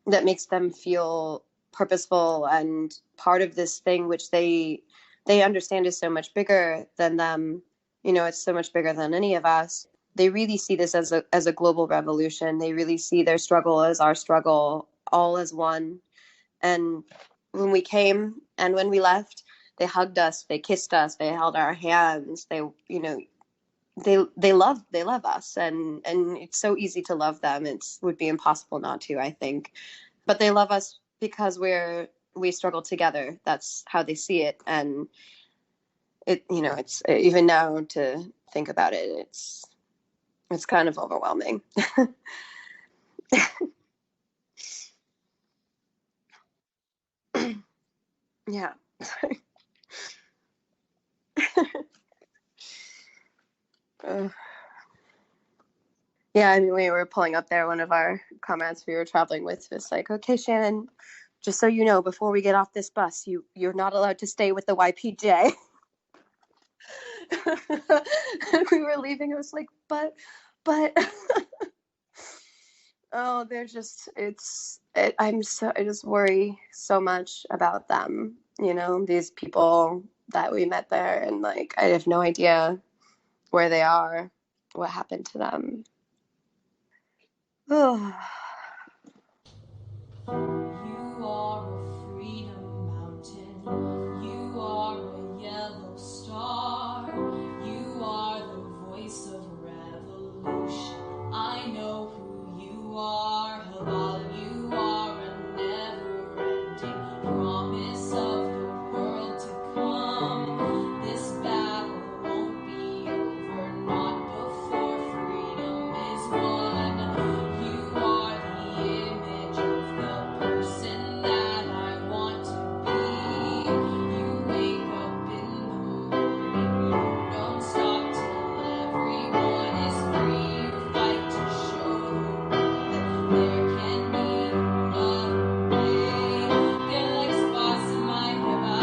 that makes them feel purposeful and part of this thing which they understand is so much bigger than them. it's so much bigger than any of us. They really see this as a global revolution. They really see their struggle as our struggle, all as one. And when we came and when we left, they hugged us, they kissed us, they held our hands. They love us, and it's so easy to love them. It would be impossible not to, I think. But they love us because we struggle together. That's how they see it. And it's even now to think about it, it's kind of overwhelming. Yeah. Yeah, I mean, we were pulling up there. One of our comrades we were traveling with was like, "Okay, Shannon, just so you know, before we get off this bus, you're not allowed to stay with the YPJ." And we were leaving. It was like, but, oh, they're just, I just worry so much about them, these people that we met there. And like, I have no idea where they are, what happened to them. Oh. You are a freedom mountain. You are a yellow star. You are the voice of revolution. I know who you are. Halal, you are a never-ending promise of the world to come. This battle won't be over, not before freedom is won. You are the image of the person that I want to be. You wake up in the morning, you don't stop till everyone is free. You fight to show the world that there can be another way. They're like spots in my head,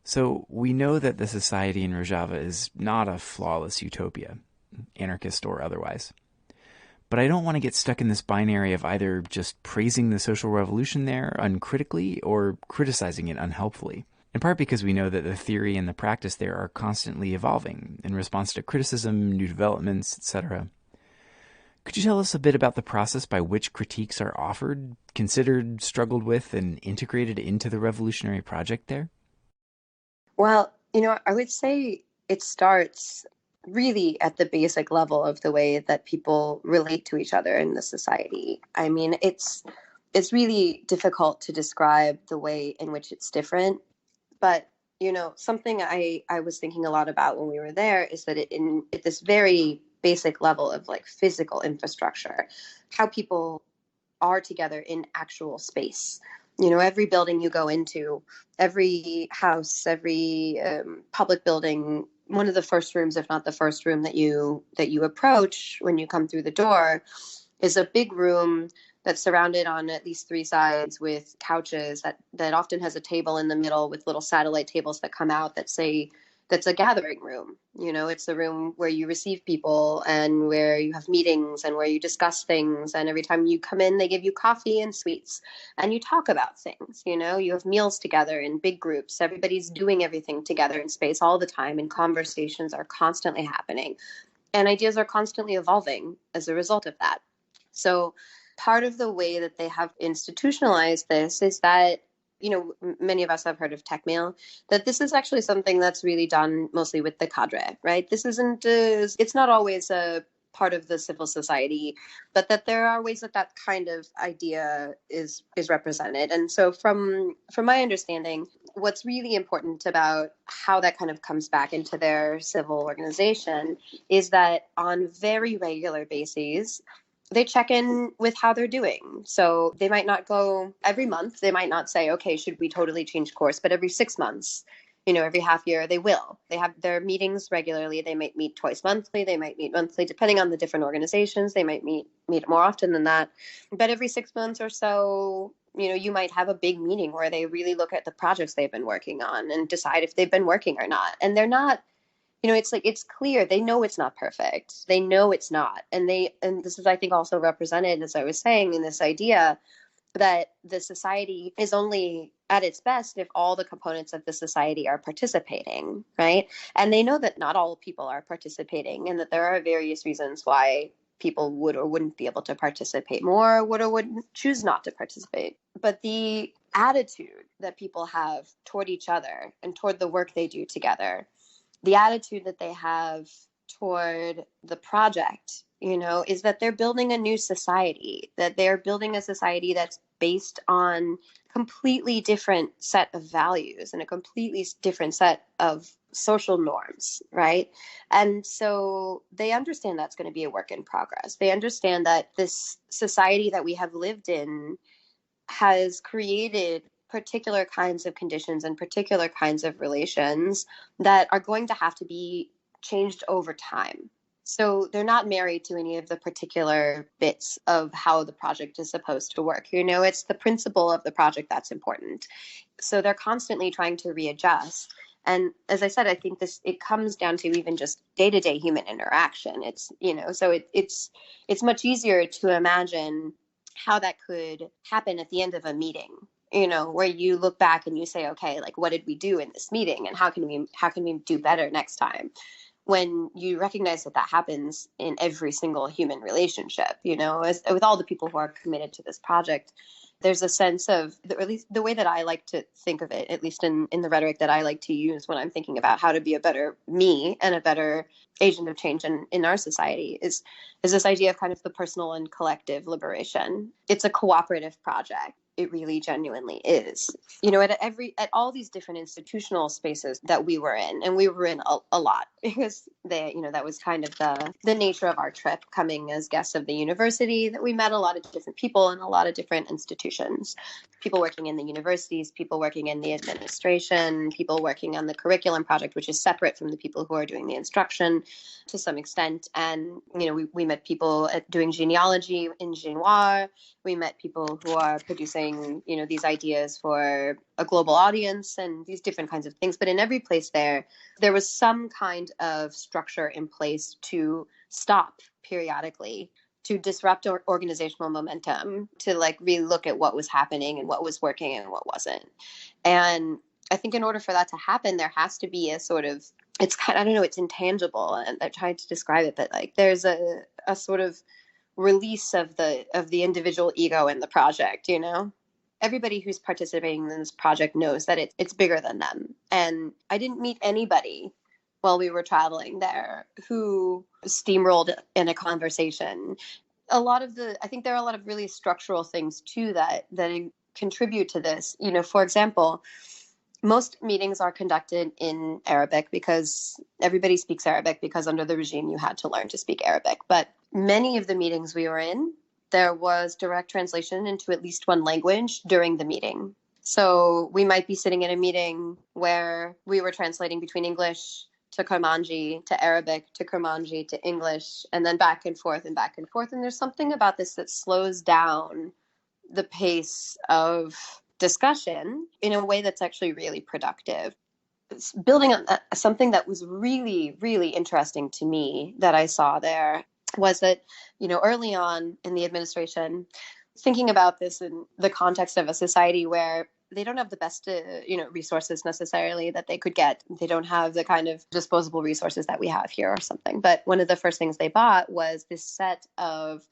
So we know that the society in Rojava is not a flawless utopia, anarchist or otherwise. But I don't want to get stuck in this binary of either just praising the social revolution there uncritically or criticizing it unhelpfully, in part because we know that the theory and the practice there are constantly evolving in response to criticism, new developments, etc. Could you tell us a bit about the process by which critiques are offered, considered, struggled with, and integrated into the revolutionary project there? Well, I would say it starts really at the basic level of the way that people relate to each other in the society. I mean, it's really difficult to describe the way in which it's different. But, something I was thinking a lot about when we were there is that at this very basic level of like physical infrastructure, how people are together in actual space. Every building you go into, every house, every public building, one of the first rooms, if not the first room that you approach when you come through the door, is a big room that's surrounded on at least three sides with couches that often has a table in the middle with little satellite tables that come out that say that's a gathering room. It's the room where you receive people and where you have meetings and where you discuss things. And every time you come in, they give you coffee and sweets and you talk about things. You have meals together in big groups. Everybody's doing everything together in space all the time, and conversations are constantly happening and ideas are constantly evolving as a result of that. So part of the way that they have institutionalized this is that many of us have heard of tech mail, that this is actually something that's really done mostly with the cadre, right? This isn't, it's not always a part of the civil society, but that there are ways that kind of idea is represented. And so from my understanding, what's really important about how that kind of comes back into their civil organization is that on very regular bases, they check in with how they're doing. So they might not go every month. They might not say, okay, should we totally change course? But every 6 months, every half year, they will. They have their meetings regularly. They might meet twice monthly. They might meet monthly, depending on the different organizations. They might meet more often than that. But every 6 months or so, you might have a big meeting where they really look at the projects they've been working on and decide if they've been working or not. And they're not, it's clear. They know it's not perfect. They know it's not. And this is, I think, also represented, as I was saying, in this idea that the society is only at its best if all the components of the society are participating, right? And they know that not all people are participating, and that there are various reasons why people would or wouldn't be able to participate more, would or wouldn't choose not to participate. But the attitude that people have toward each other and toward the work they do together, the attitude that they have toward the project, is that they're building a new society, that they're building a society that's based on completely different set of values and a completely different set of social norms, right? And so they understand that's going to be a work in progress. They understand that this society that we have lived in has created particular kinds of conditions and particular kinds of relations that are going to have to be changed over time. So they're not married to any of the particular bits of how the project is supposed to work. It's the principle of the project that's important. So they're constantly trying to readjust. And as I said, I think it comes down to even just day-to-day human interaction. It's, it's much easier to imagine how that could happen at the end of a meeting, where you look back and you say, okay, like, what did we do in this meeting, and how can we do better next time? When you recognize that happens in every single human relationship, with all the people who are committed to this project, there's a sense of, or at least the way that I like to think of it, at least in the rhetoric that I like to use when I'm thinking about how to be a better me and a better agent of change in our society, is this idea of kind of the personal and collective liberation. It's a cooperative project. It really genuinely is. At all these different institutional spaces that we were in, and we were in a lot, because that was kind of the nature of our trip, coming as guests of the university, that we met a lot of different people in a lot of different institutions. People working in the universities, people working in the administration, people working on the curriculum project, which is separate from the people who are doing the instruction to some extent. And, we met people doing genealogy in Genoir. We met people who are producing, these ideas for a global audience and these different kinds of things. But in every place there was some kind of structure in place to stop periodically, to disrupt organizational momentum, to really look at what was happening and what was working and what wasn't. And I think in order for that to happen, there has to be a sort of, it's kind of, I don't know, it's intangible, and I'm trying to describe it, but there's a sort of release of the individual ego in the project. Everybody who's participating in this project knows that it's bigger than them. And I didn't meet anybody while we were traveling there who steamrolled in a conversation. I think there are a lot of really structural things too that contribute to this. For example, most meetings are conducted in Arabic because everybody speaks Arabic, because under the regime you had to learn to speak Arabic. But many of the meetings we were in, there was direct translation into at least one language during the meeting. So we might be sitting in a meeting where we were translating between English to Kurmanji, to Arabic, to Kurmanji, to English, and then back and forth and back and forth. And there's something about this that slows down the pace of discussion in a way that's actually really productive. It's building on something that was really, really interesting to me that I saw there was that, early on in the administration, thinking about this in the context of a society where they don't have the best, resources necessarily that they could get. They don't have the kind of disposable resources that we have here or something. But one of the first things they bought was this set of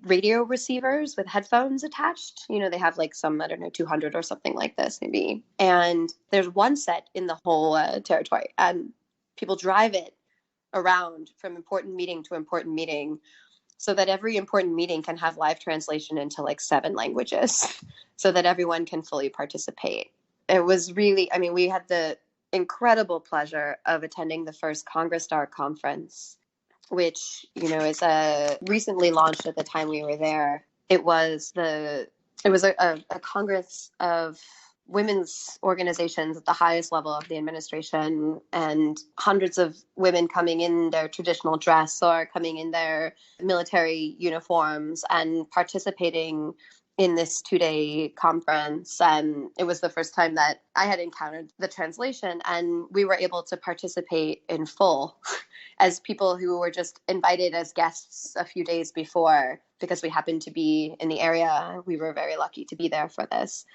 radio receivers with headphones attached. They have some, 200 or something like this maybe. And there's one set in the whole territory, and people drive it around from important meeting to important meeting, so that every important meeting can have live translation into 7 languages, so that everyone can fully participate. It was really, we had the incredible pleasure of attending the first Congress Star conference, which, is recently launched at the time we were there. It was a congress of women's organizations at the highest level of the administration, and hundreds of women coming in their traditional dress or coming in their military uniforms and participating in this 2-day conference. And it was the first time that I had encountered the translation, and we were able to participate in full as people who were just invited as guests a few days before because we happened to be in the area. We were very lucky to be there for this.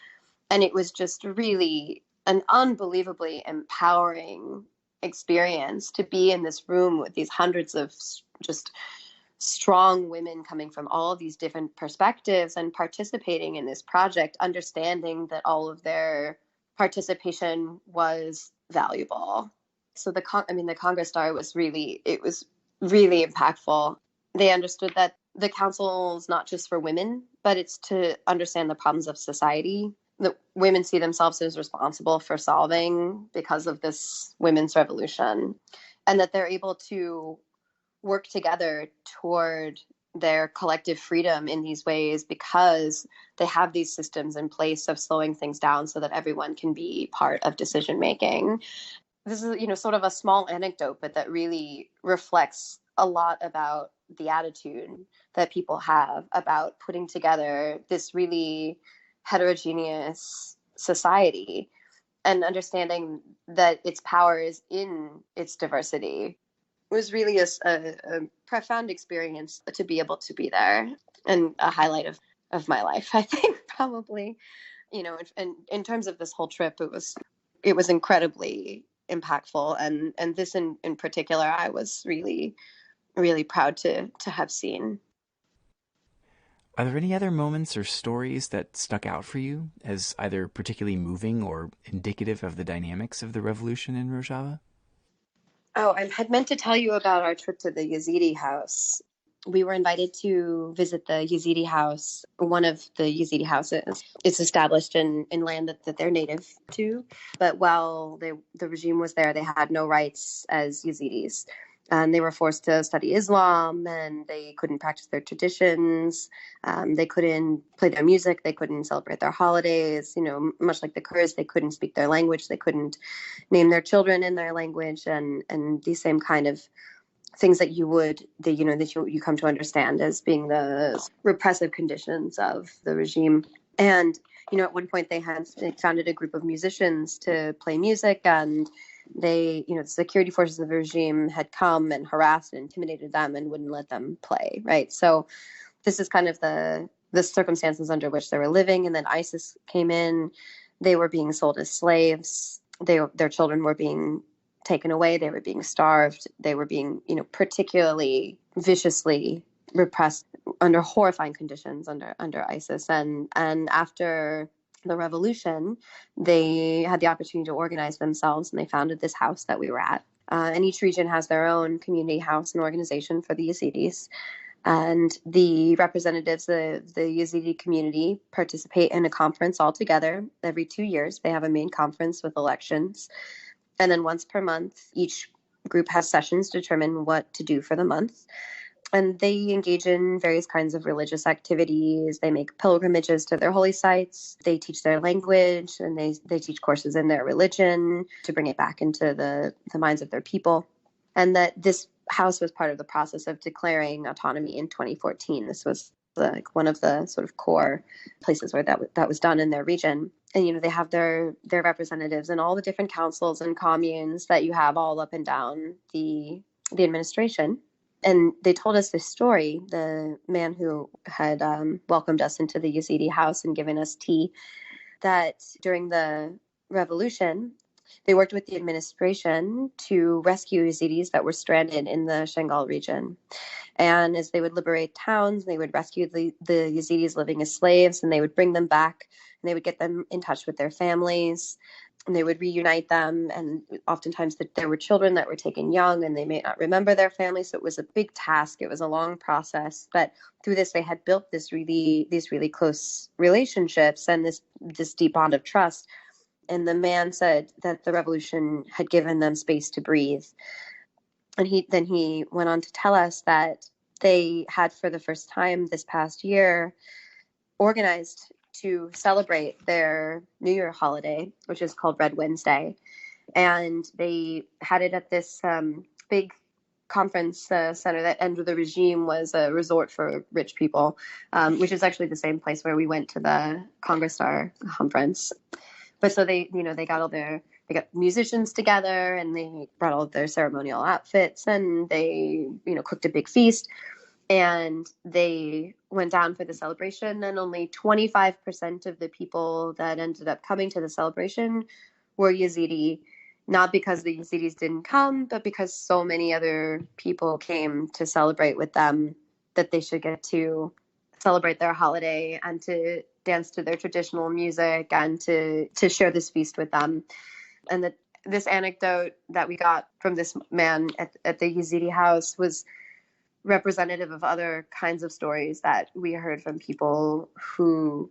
And it was just really an unbelievably empowering experience to be in this room with these hundreds of just strong women coming from all of these different perspectives and participating in this project, understanding that all of their participation was valuable. So the Congress Star was really impactful. They understood that the council is not just for women, but it's to understand the problems of society that women see themselves as responsible for solving because of this women's revolution, and that they're able to work together toward their collective freedom in these ways because they have these systems in place of slowing things down so that everyone can be part of decision making. This is, sort of a small anecdote, but that really reflects a lot about the attitude that people have about putting together this really heterogeneous society and understanding that its power is in its diversity. It was really a profound experience to be able to be there, and a highlight of my life, I think, probably. And in terms of this whole trip, it was incredibly impactful, and this in particular I was really, really proud to have seen. Are there any other moments or stories that stuck out for you as either particularly moving or indicative of the dynamics of the revolution in Rojava? Oh, I had meant to tell you about our trip to the Yazidi house. We were invited to visit the Yazidi house, one of the Yazidi houses. It's established in land that they're native to. But while the regime was there, they had no rights as Yazidis. And they were forced to study Islam, and they couldn't practice their traditions. They couldn't play their music. They couldn't celebrate their holidays. Much like the Kurds, they couldn't speak their language. They couldn't name their children in their language, and these same kind of things that you come to understand as being the repressive conditions of the regime. And at one point they founded a group of musicians to play music, and the security forces of the regime had come and harassed and intimidated them and wouldn't let them play, right? So this is kind of the circumstances under which they were living. And then ISIS came in. They were being sold as slaves. Their children were being taken away. They were being starved. They were being, particularly viciously repressed under horrifying conditions under ISIS. And after the revolution, they had the opportunity to organize themselves, and they founded this house that we were at. And each region has their own community house and organization for the Yazidis. And the representatives of the Yazidi community participate in a conference all together every 2 years. They have a main conference with elections. And then once per month, each group has sessions to determine what to do for the month. And they engage in various kinds of religious activities. They make pilgrimages to their holy sites. They teach their language, and they teach courses in their religion to bring it back into the minds of their people. And that this house was part of the process of declaring autonomy in 2014. This was like one of the sort of core places where that was done in their region. And, they have their representatives in all the different councils and communes that you have all up and down the administration. And they told us this story, the man who had welcomed us into the Yazidi house and given us tea, that during the revolution, they worked with the administration to rescue Yazidis that were stranded in the Shangal region. And as they would liberate towns, they would rescue the Yazidis living as slaves, and they would bring them back, and they would get them in touch with their families, and they would reunite them. And oftentimes there were children that were taken young, and they may not remember their families. So it was a big task. It was a long process. But through this, they had built these really close relationships and this deep bond of trust. And the man said that the revolution had given them space to breathe. And he went on to tell us that they had, for the first time this past year, organized to celebrate their New Year holiday, which is called Red Wednesday. And they had it at this big conference center that under the regime was a resort for rich people, which is actually the same place where we went to the Congress Star conference. But so they got musicians together, and they brought all of their ceremonial outfits, and they, cooked a big feast, and they went down for the celebration, and only 25% of the people that ended up coming to the celebration were Yazidi, not because the Yazidis didn't come, but because so many other people came to celebrate with them that they should get to celebrate their holiday and to dance to their traditional music and to share this feast with them. And this anecdote that we got from this man at the Yazidi house was representative of other kinds of stories that we heard from people who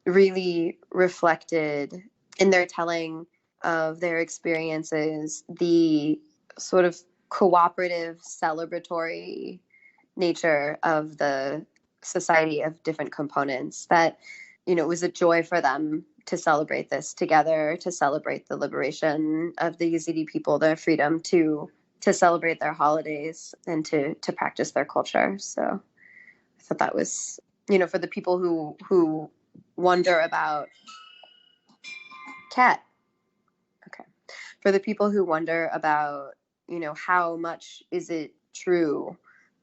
really reflected in their telling of their experiences the sort of cooperative, celebratory nature of the society of different components, that, it was a joy for them to celebrate this together, to celebrate the liberation of the Yazidi people, their freedom to celebrate their holidays and to practice their culture. So I thought that was, for the people who wonder about for the people who wonder about, how much is it true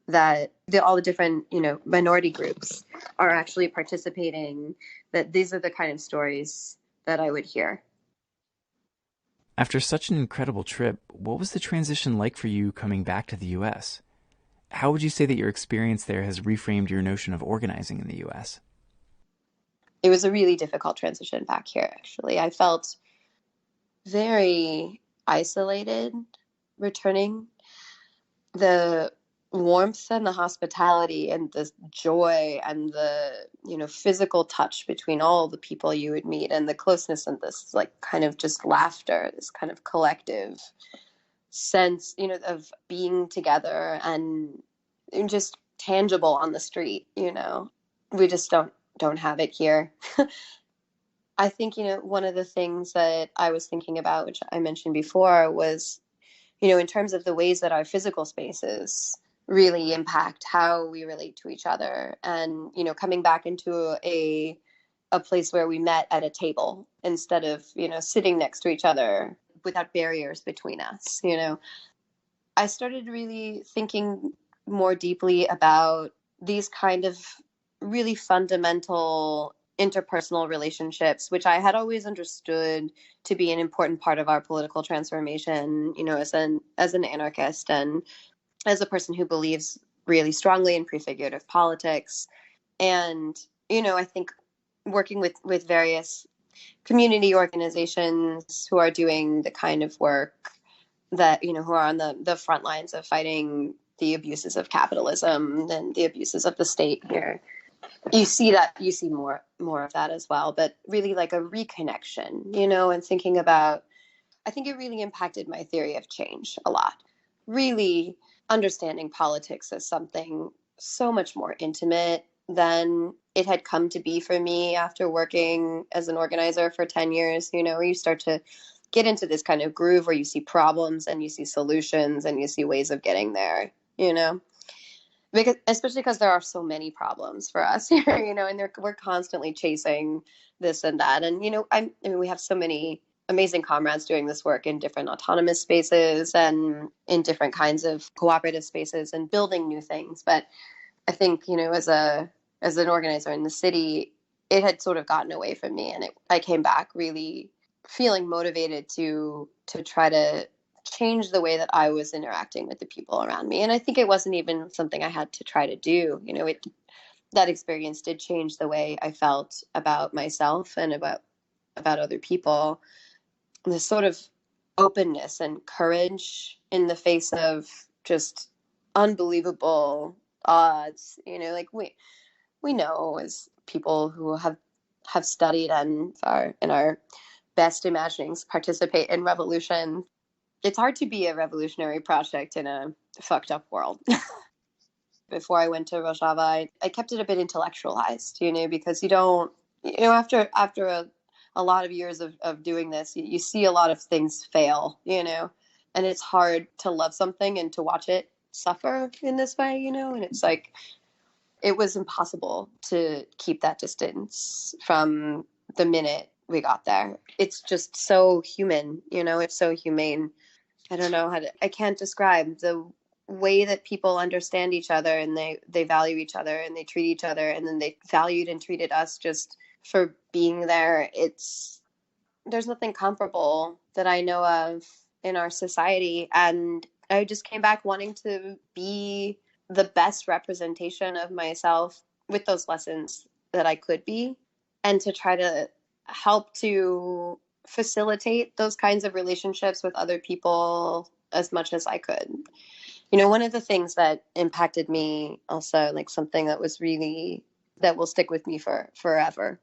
that all the different, minority groups are actually participating, that these are the kind of stories that I would hear. After such an incredible trip, what was the transition like for you coming back to the U.S.? How would you say that your experience there has reframed your notion of organizing in the U.S.? It was a really difficult transition back here, actually. I felt very isolated returning. The warmth and the hospitality and the joy and the, physical touch between all the people you would meet, and the closeness and this kind of just laughter, this kind of collective sense, of being together and just tangible on the street, we just don't have it here. I think, one of the things that I was thinking about, which I mentioned before, was, in terms of the ways that our physical spaces really impact how we relate to each other. And, coming back into a place where we met at a table instead of, sitting next to each other without barriers between us, I started really thinking more deeply about these kind of really fundamental interpersonal relationships, which I had always understood to be an important part of our political transformation, as an anarchist and as a person who believes really strongly in prefigurative politics. And, I think working with various community organizations who are doing the kind of work that, who are on the front lines of fighting the abuses of capitalism and the abuses of the state here, you see more of that as well, but really like a reconnection, and thinking about, I think it really impacted my theory of change a lot. Really understanding politics as something so much more intimate than it had come to be for me after working as an organizer for 10 years, where you start to get into this kind of groove where you see problems and you see solutions and you see ways of getting there, especially because there are so many problems for us here, and we're constantly chasing this and that. And, we have so many amazing comrades doing this work in different autonomous spaces and in different kinds of cooperative spaces and building new things. But I think, as an organizer in the city, it had sort of gotten away from me. And I came back really feeling motivated to try to change the way that I was interacting with the people around me. And I think it wasn't even something I had to try to do. That experience did change the way I felt about myself and about other people. This sort of openness and courage in the face of just unbelievable odds, we know as people who have studied and are in our best imaginings participate in revolution. It's hard to be a revolutionary project in a fucked up world. Before I went to Rojava, I kept it a bit intellectualized, because you don't after a lot of years of doing this, you see a lot of things fail, and it's hard to love something and to watch it suffer in this way, and it's like, it was impossible to keep that distance from the minute we got there. It's just so human, it's so humane. I don't know I can't describe the way that people understand each other, and they value each other, and they treat each other, and then they valued and treated us just for being there. There's nothing comparable that I know of in our society. And I just came back wanting to be the best representation of myself with those lessons that I could be, and to try to help to facilitate those kinds of relationships with other people as much as I could. One of the things that impacted me also, like something that will stick with me for forever.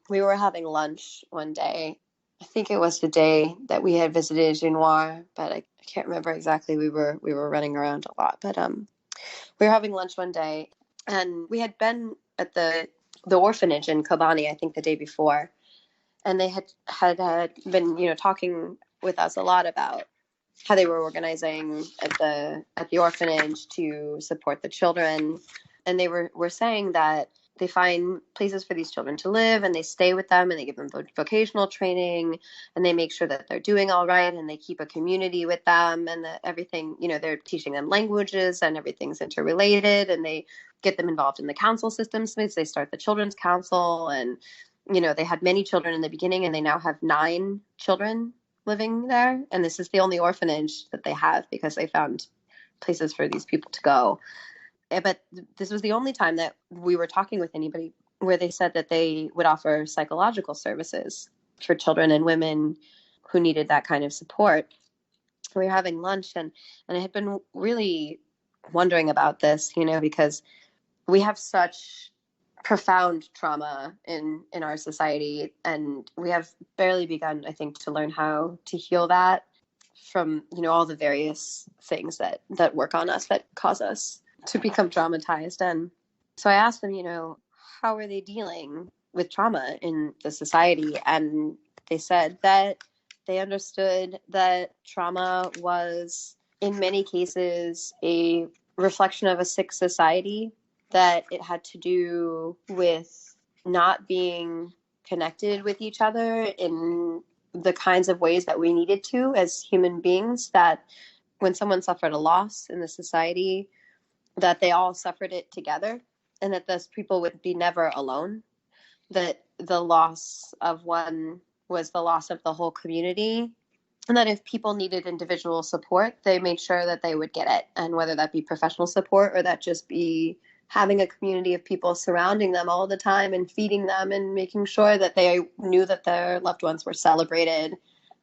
We were having lunch one day. I think it was the day that we had visited Genoir, but I can't remember exactly. We were running around a lot, but we were having lunch one day, and we had been at the orphanage in Kobani, I think the day before, and they had been talking with us a lot about how they were organizing at the orphanage to support the children, and they were saying that they find places for these children to live, and they stay with them, and they give them vocational training, and they make sure that they're doing all right, and they keep a community with them, and that everything, they're teaching them languages, and everything's interrelated, and they get them involved in the council systems. So they start the children's council, and they had many children in the beginning, and they now have 9 children living there, and this is the only orphanage that they have because they found places for these people to go. But this was the only time that we were talking with anybody where they said that they would offer psychological services for children and women who needed that kind of support. We were having lunch, and I had been really wondering about this, because we have such profound trauma in our society, and we have barely begun, I think, to learn how to heal that from, all the various things that work on us, that cause us to become traumatized. And so I asked them, how are they dealing with trauma in the society? And they said that they understood that trauma was, in many cases, a reflection of a sick society, that it had to do with not being connected with each other in the kinds of ways that we needed to as human beings, that when someone suffered a loss in the society, that they all suffered it together, and that those people would be never alone, that the loss of one was the loss of the whole community, and that if people needed individual support, they made sure that they would get it, and whether that be professional support or that just be having a community of people surrounding them all the time and feeding them and making sure that they knew that their loved ones were celebrated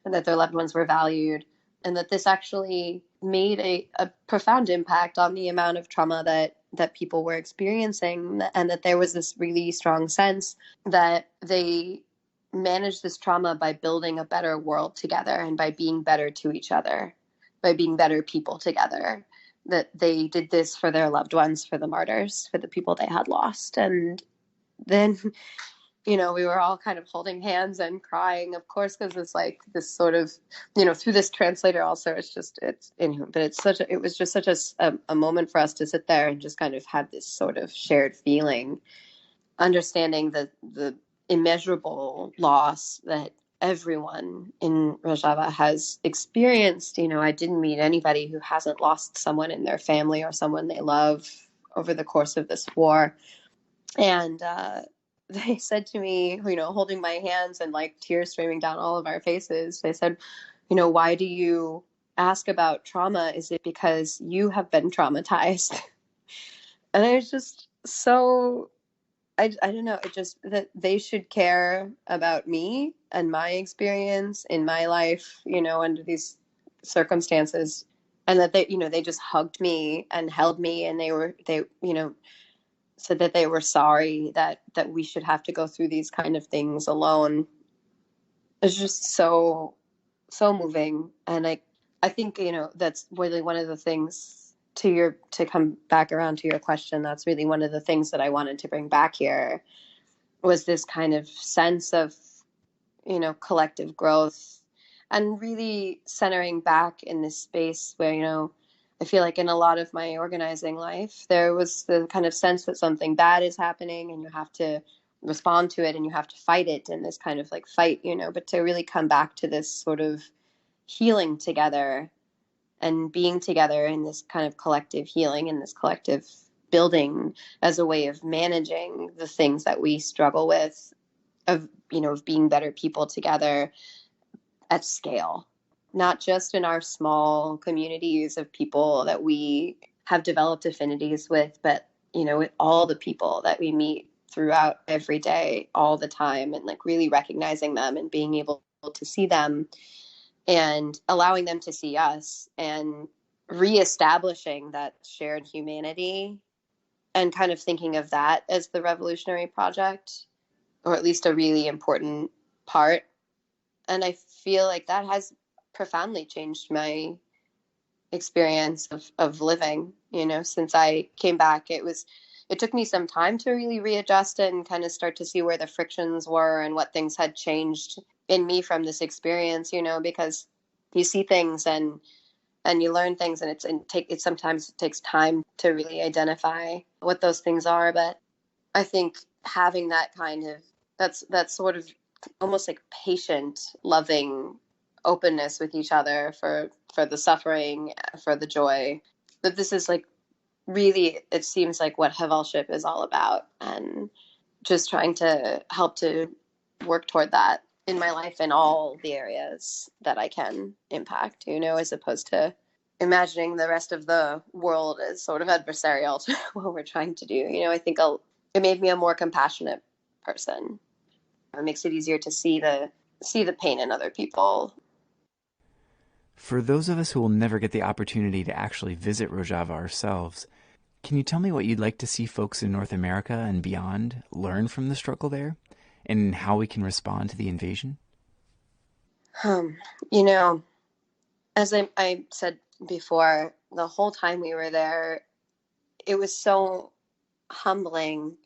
and that their loved ones were valued, and that this actually made a profound impact on the amount of trauma that people were experiencing, and that there was this really strong sense that they managed this trauma by building a better world together and by being better to each other, by being better people together, that they did this for their loved ones, for the martyrs, for the people they had lost. And then we were all kind of holding hands and crying, of course, because it's like this sort of, through this translator also, it was just such a moment for us to sit there and just kind of have this sort of shared feeling, understanding the immeasurable loss that everyone in Rojava has experienced. I didn't meet anybody who hasn't lost someone in their family or someone they love over the course of this war. And they said to me, holding my hands and like tears streaming down all of our faces, they said, why do you ask about trauma? Is it because you have been traumatized? And I was just so, I don't know, it just, that they should care about me and my experience in my life, under these circumstances. And that they just hugged me and held me, and they said that they were sorry that we should have to go through these kind of things alone. It's just so moving. And I think, that's really one of the things, to come back around to your question, that's really one of the things that I wanted to bring back here, was this kind of sense of, collective growth, and really centering back in this space where, I feel like in a lot of my organizing life, there was the kind of sense that something bad is happening and you have to respond to it and you have to fight it in this kind of like fight, but to really come back to this sort of healing together and being together in this kind of collective healing and this collective building as a way of managing the things that we struggle with, of being better people together at scale, not just in our small communities of people that we have developed affinities with, but with all the people that we meet throughout every day, all the time, and like really recognizing them and being able to see them and allowing them to see us, and reestablishing that shared humanity, and kind of thinking of that as the revolutionary project, or at least a really important part. And I feel like that has profoundly changed my experience of living, since I came back. It took me some time to really readjust and kind of start to see where the frictions were and what things had changed in me from this experience, because you see things and you learn things, and it sometimes takes time to really identify what those things are. But I think having that kind of, that's sort of almost like patient, loving openness with each other for the suffering, for the joy, that this is like really, it seems like what Havelship is all about, and just trying to help to work toward that in my life in all the areas that I can impact, as opposed to imagining the rest of the world as sort of adversarial to what we're trying to do. I think it made me a more compassionate person. It makes it easier to see the pain in other people. For those of us who will never get the opportunity to actually visit Rojava ourselves, can you tell me what you'd like to see folks in North America and beyond learn from the struggle there, and how we can respond to the invasion? As I said before, the whole time we were there, it was so humbling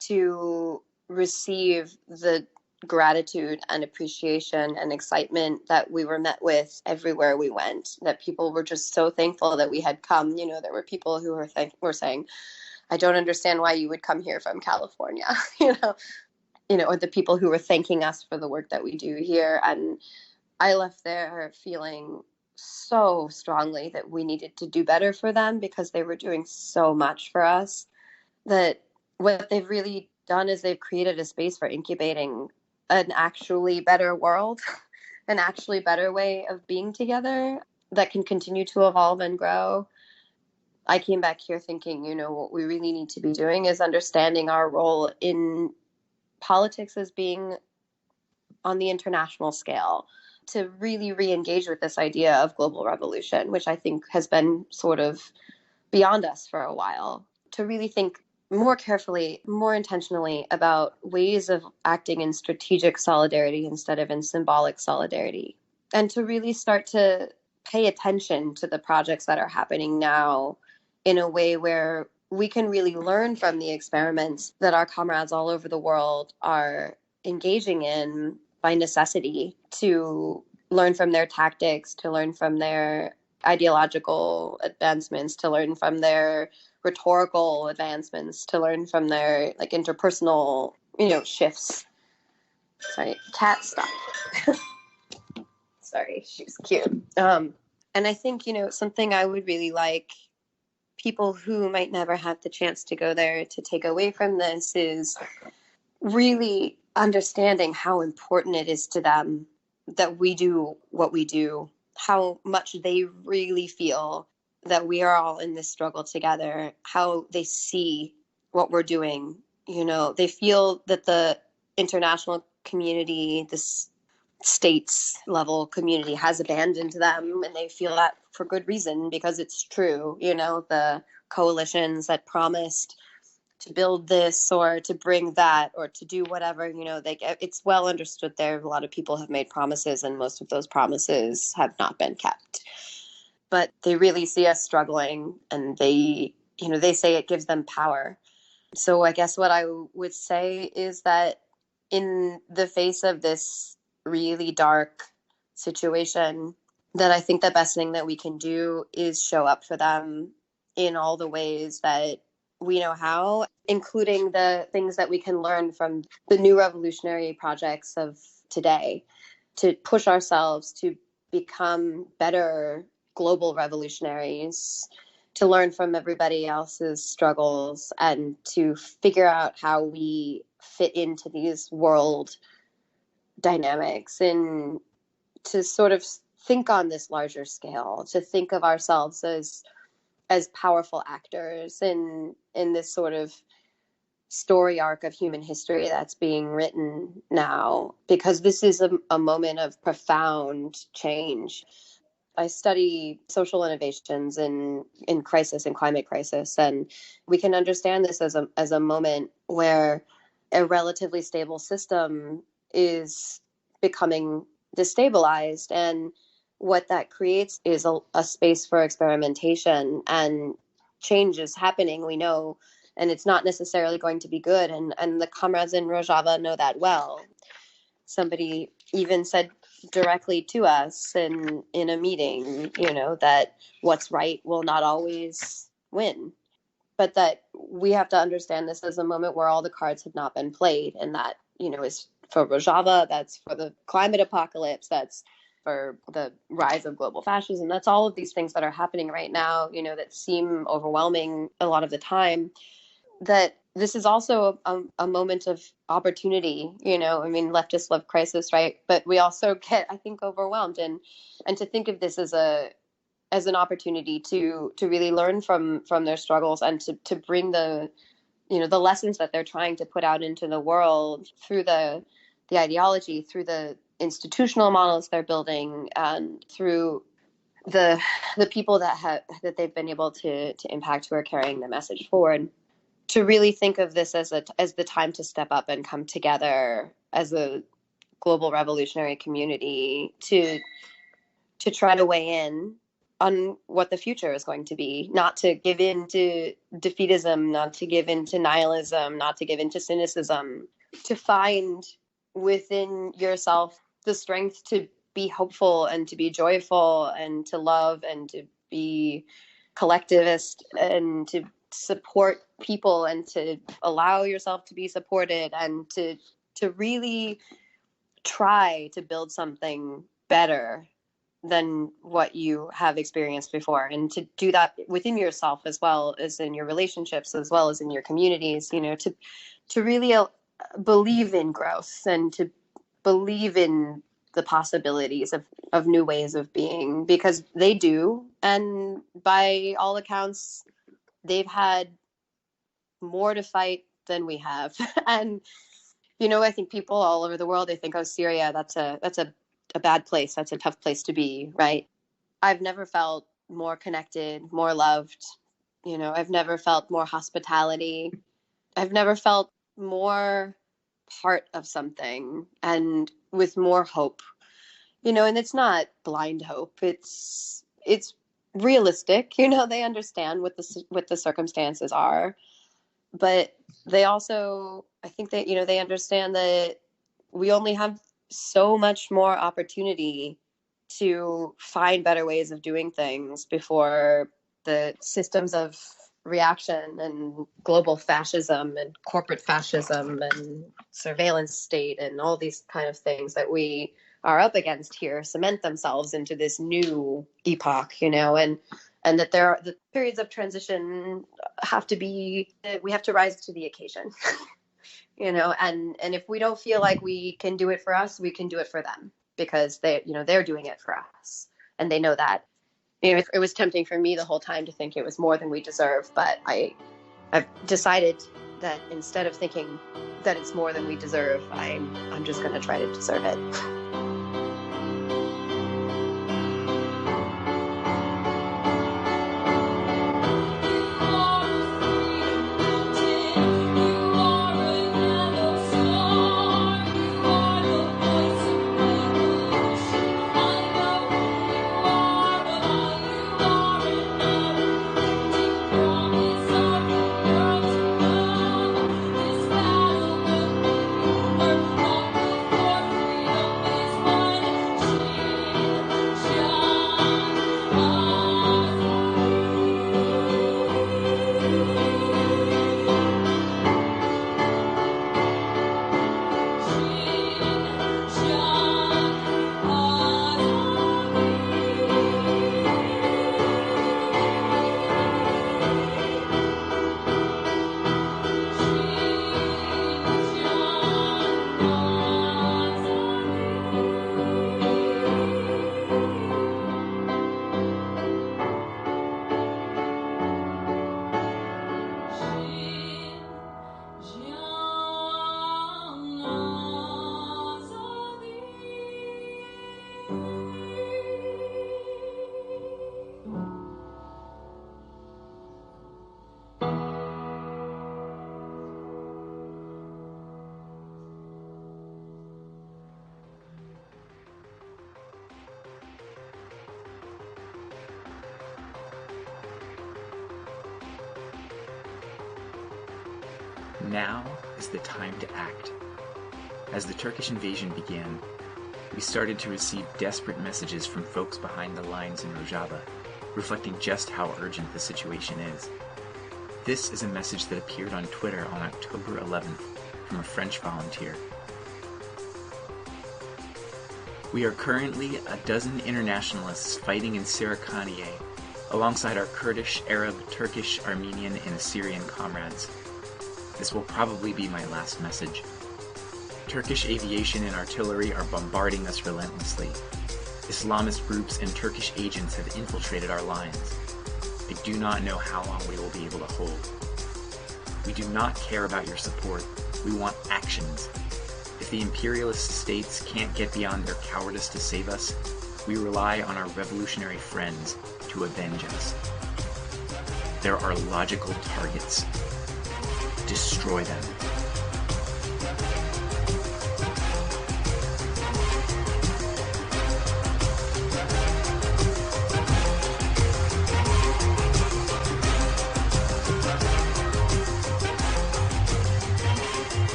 to receive the gratitude and appreciation and excitement that we were met with everywhere we went, that people were just so thankful that we had come. There were people who were saying, I don't understand why you would come here from California, or the people who were thanking us for the work that we do here. And I left there feeling so strongly that we needed to do better for them, because they were doing so much for us, that what they've really done is they've created a space for incubating an actually better world, an actually better way of being together that can continue to evolve and grow. I came back here thinking, what we really need to be doing is understanding our role in politics as being on the international scale, to really re-engage with this idea of global revolution, which I think has been sort of beyond us for a while, to really think more carefully, more intentionally about ways of acting in strategic solidarity instead of in symbolic solidarity, and to really start to pay attention to the projects that are happening now in a way where we can really learn from the experiments that our comrades all over the world are engaging in by necessity, to learn from their tactics, to learn from their ideological advancements, to learn from their rhetorical advancements, to learn from their like interpersonal, shifts. Sorry, cat, stop. Sorry, she's cute. And I think, something I would really like people who might never have the chance to go there to take away from this is really understanding how important it is to them that we do what we do, how much they really feel that we are all in this struggle together, how they see what we're doing. They feel that the international community, this states level community has abandoned them, and they feel that for good reason, because it's true. The coalitions that promised to build this or to bring that or to do whatever, it's well understood there. A lot of people have made promises, and most of those promises have not been kept. But they really see us struggling, and they say it gives them power. So I guess what I would say is that in the face of this really dark situation, that I think the best thing that we can do is show up for them in all the ways that we know how, including the things that we can learn from the new revolutionary projects of today, to push ourselves to become better global revolutionaries, to learn from everybody else's struggles, and to figure out how we fit into these world dynamics, and to sort of think on this larger scale, to think of ourselves as powerful actors in this sort of story arc of human history that's being written now, because this is a moment of profound change. I study social innovations in crisis and climate crisis, and we can understand this as a moment where a relatively stable system is becoming destabilized, and what that creates is a space for experimentation, and change is happening, we know, and it's not necessarily going to be good, and the comrades in Rojava know that well. Somebody even said directly to us in a meeting, that what's right will not always win, but that we have to understand this as a moment where all the cards have not been played, and that, is for Rojava, that's for the climate apocalypse, that's for the rise of global fascism, that's all of these things that are happening right now, that seem overwhelming a lot of the time, that this is also a moment of opportunity. Leftists love crisis, right? But we also get, I think, overwhelmed, and to think of this as an opportunity to really learn from their struggles, and to bring the lessons that they're trying to put out into the world through the ideology, through the institutional models they're building, and through the people that they've been able to impact, who are carrying the message forward. To really think of this as the time to step up and come together as a global revolutionary community to try to weigh in on what the future is going to be, not to give in to defeatism, not to give in to nihilism, not to give in to cynicism, to find within yourself the strength to be hopeful and to be joyful and to love and to be collectivist and to support people and to allow yourself to be supported, and to really try to build something better than what you have experienced before, and to do that within yourself as well as in your relationships, as well as in your communities, to really believe in growth, and to believe in the possibilities of new ways of being, because they do, and by all accounts they've had more to fight than we have. And I think people all over the world, they think, oh, Syria, that's a bad place, that's a tough place to be, right? I've never felt more connected, more loved. I've never felt more hospitality. I've never felt more part of something, and with more hope. And it's not blind hope. It's realistic. They understand what the circumstances are, but they also, I think that, they understand that we only have so much more opportunity to find better ways of doing things before the systems of reaction and global fascism and corporate fascism and surveillance state and all these kind of things that we are up against here cement themselves into this new epoch, and that the periods of transition we have to rise to the occasion. And if we don't feel like we can do it for us, we can do it for them, because they're doing it for us, and they know that. It was tempting for me the whole time to think it was more than we deserve, but I've decided that instead of thinking that it's more than we deserve, I'm just going to try to deserve it. Now is the time to act. As the Turkish invasion began, we started to receive desperate messages from folks behind the lines in Rojava, reflecting just how urgent the situation is. This is a message that appeared on Twitter on October 11th from a French volunteer. We are currently a dozen internationalists fighting in Sêre Kaniyê, alongside our Kurdish, Arab, Turkish, Armenian, and Assyrian comrades. This will probably be my last message. Turkish aviation and artillery are bombarding us relentlessly. Islamist groups and Turkish agents have infiltrated our lines. I do not know how long we will be able to hold. We do not care about your support. We want actions. If the imperialist states can't get beyond their cowardice to save us, we rely on our revolutionary friends to avenge us. There are logical targets. Destroy them.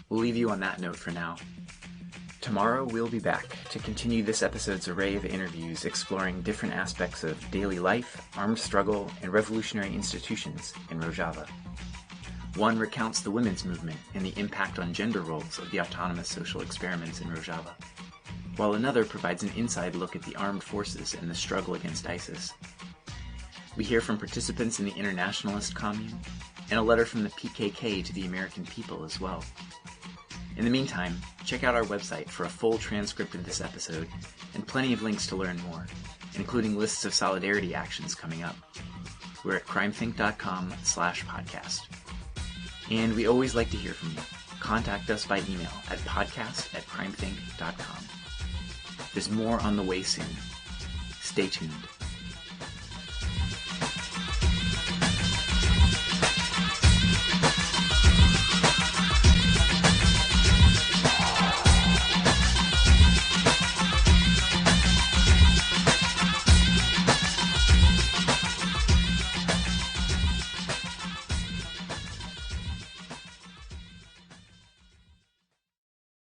We'll leave you on that note for now. Tomorrow we'll be back to continue this episode's array of interviews exploring different aspects of daily life, armed struggle, and revolutionary institutions in Rojava. One recounts the women's movement and the impact on gender roles of the autonomous social experiments in Rojava, while another provides an inside look at the armed forces and the struggle against ISIS. We hear from participants in the internationalist commune, and a letter from the PKK to the American people as well. In the meantime, check out our website for a full transcript of this episode and plenty of links to learn more, including lists of solidarity actions coming up. We're at crimethink.com/podcast. And we always like to hear from you. Contact us by email at podcast@crimethink.com. There's more on the way soon. Stay tuned.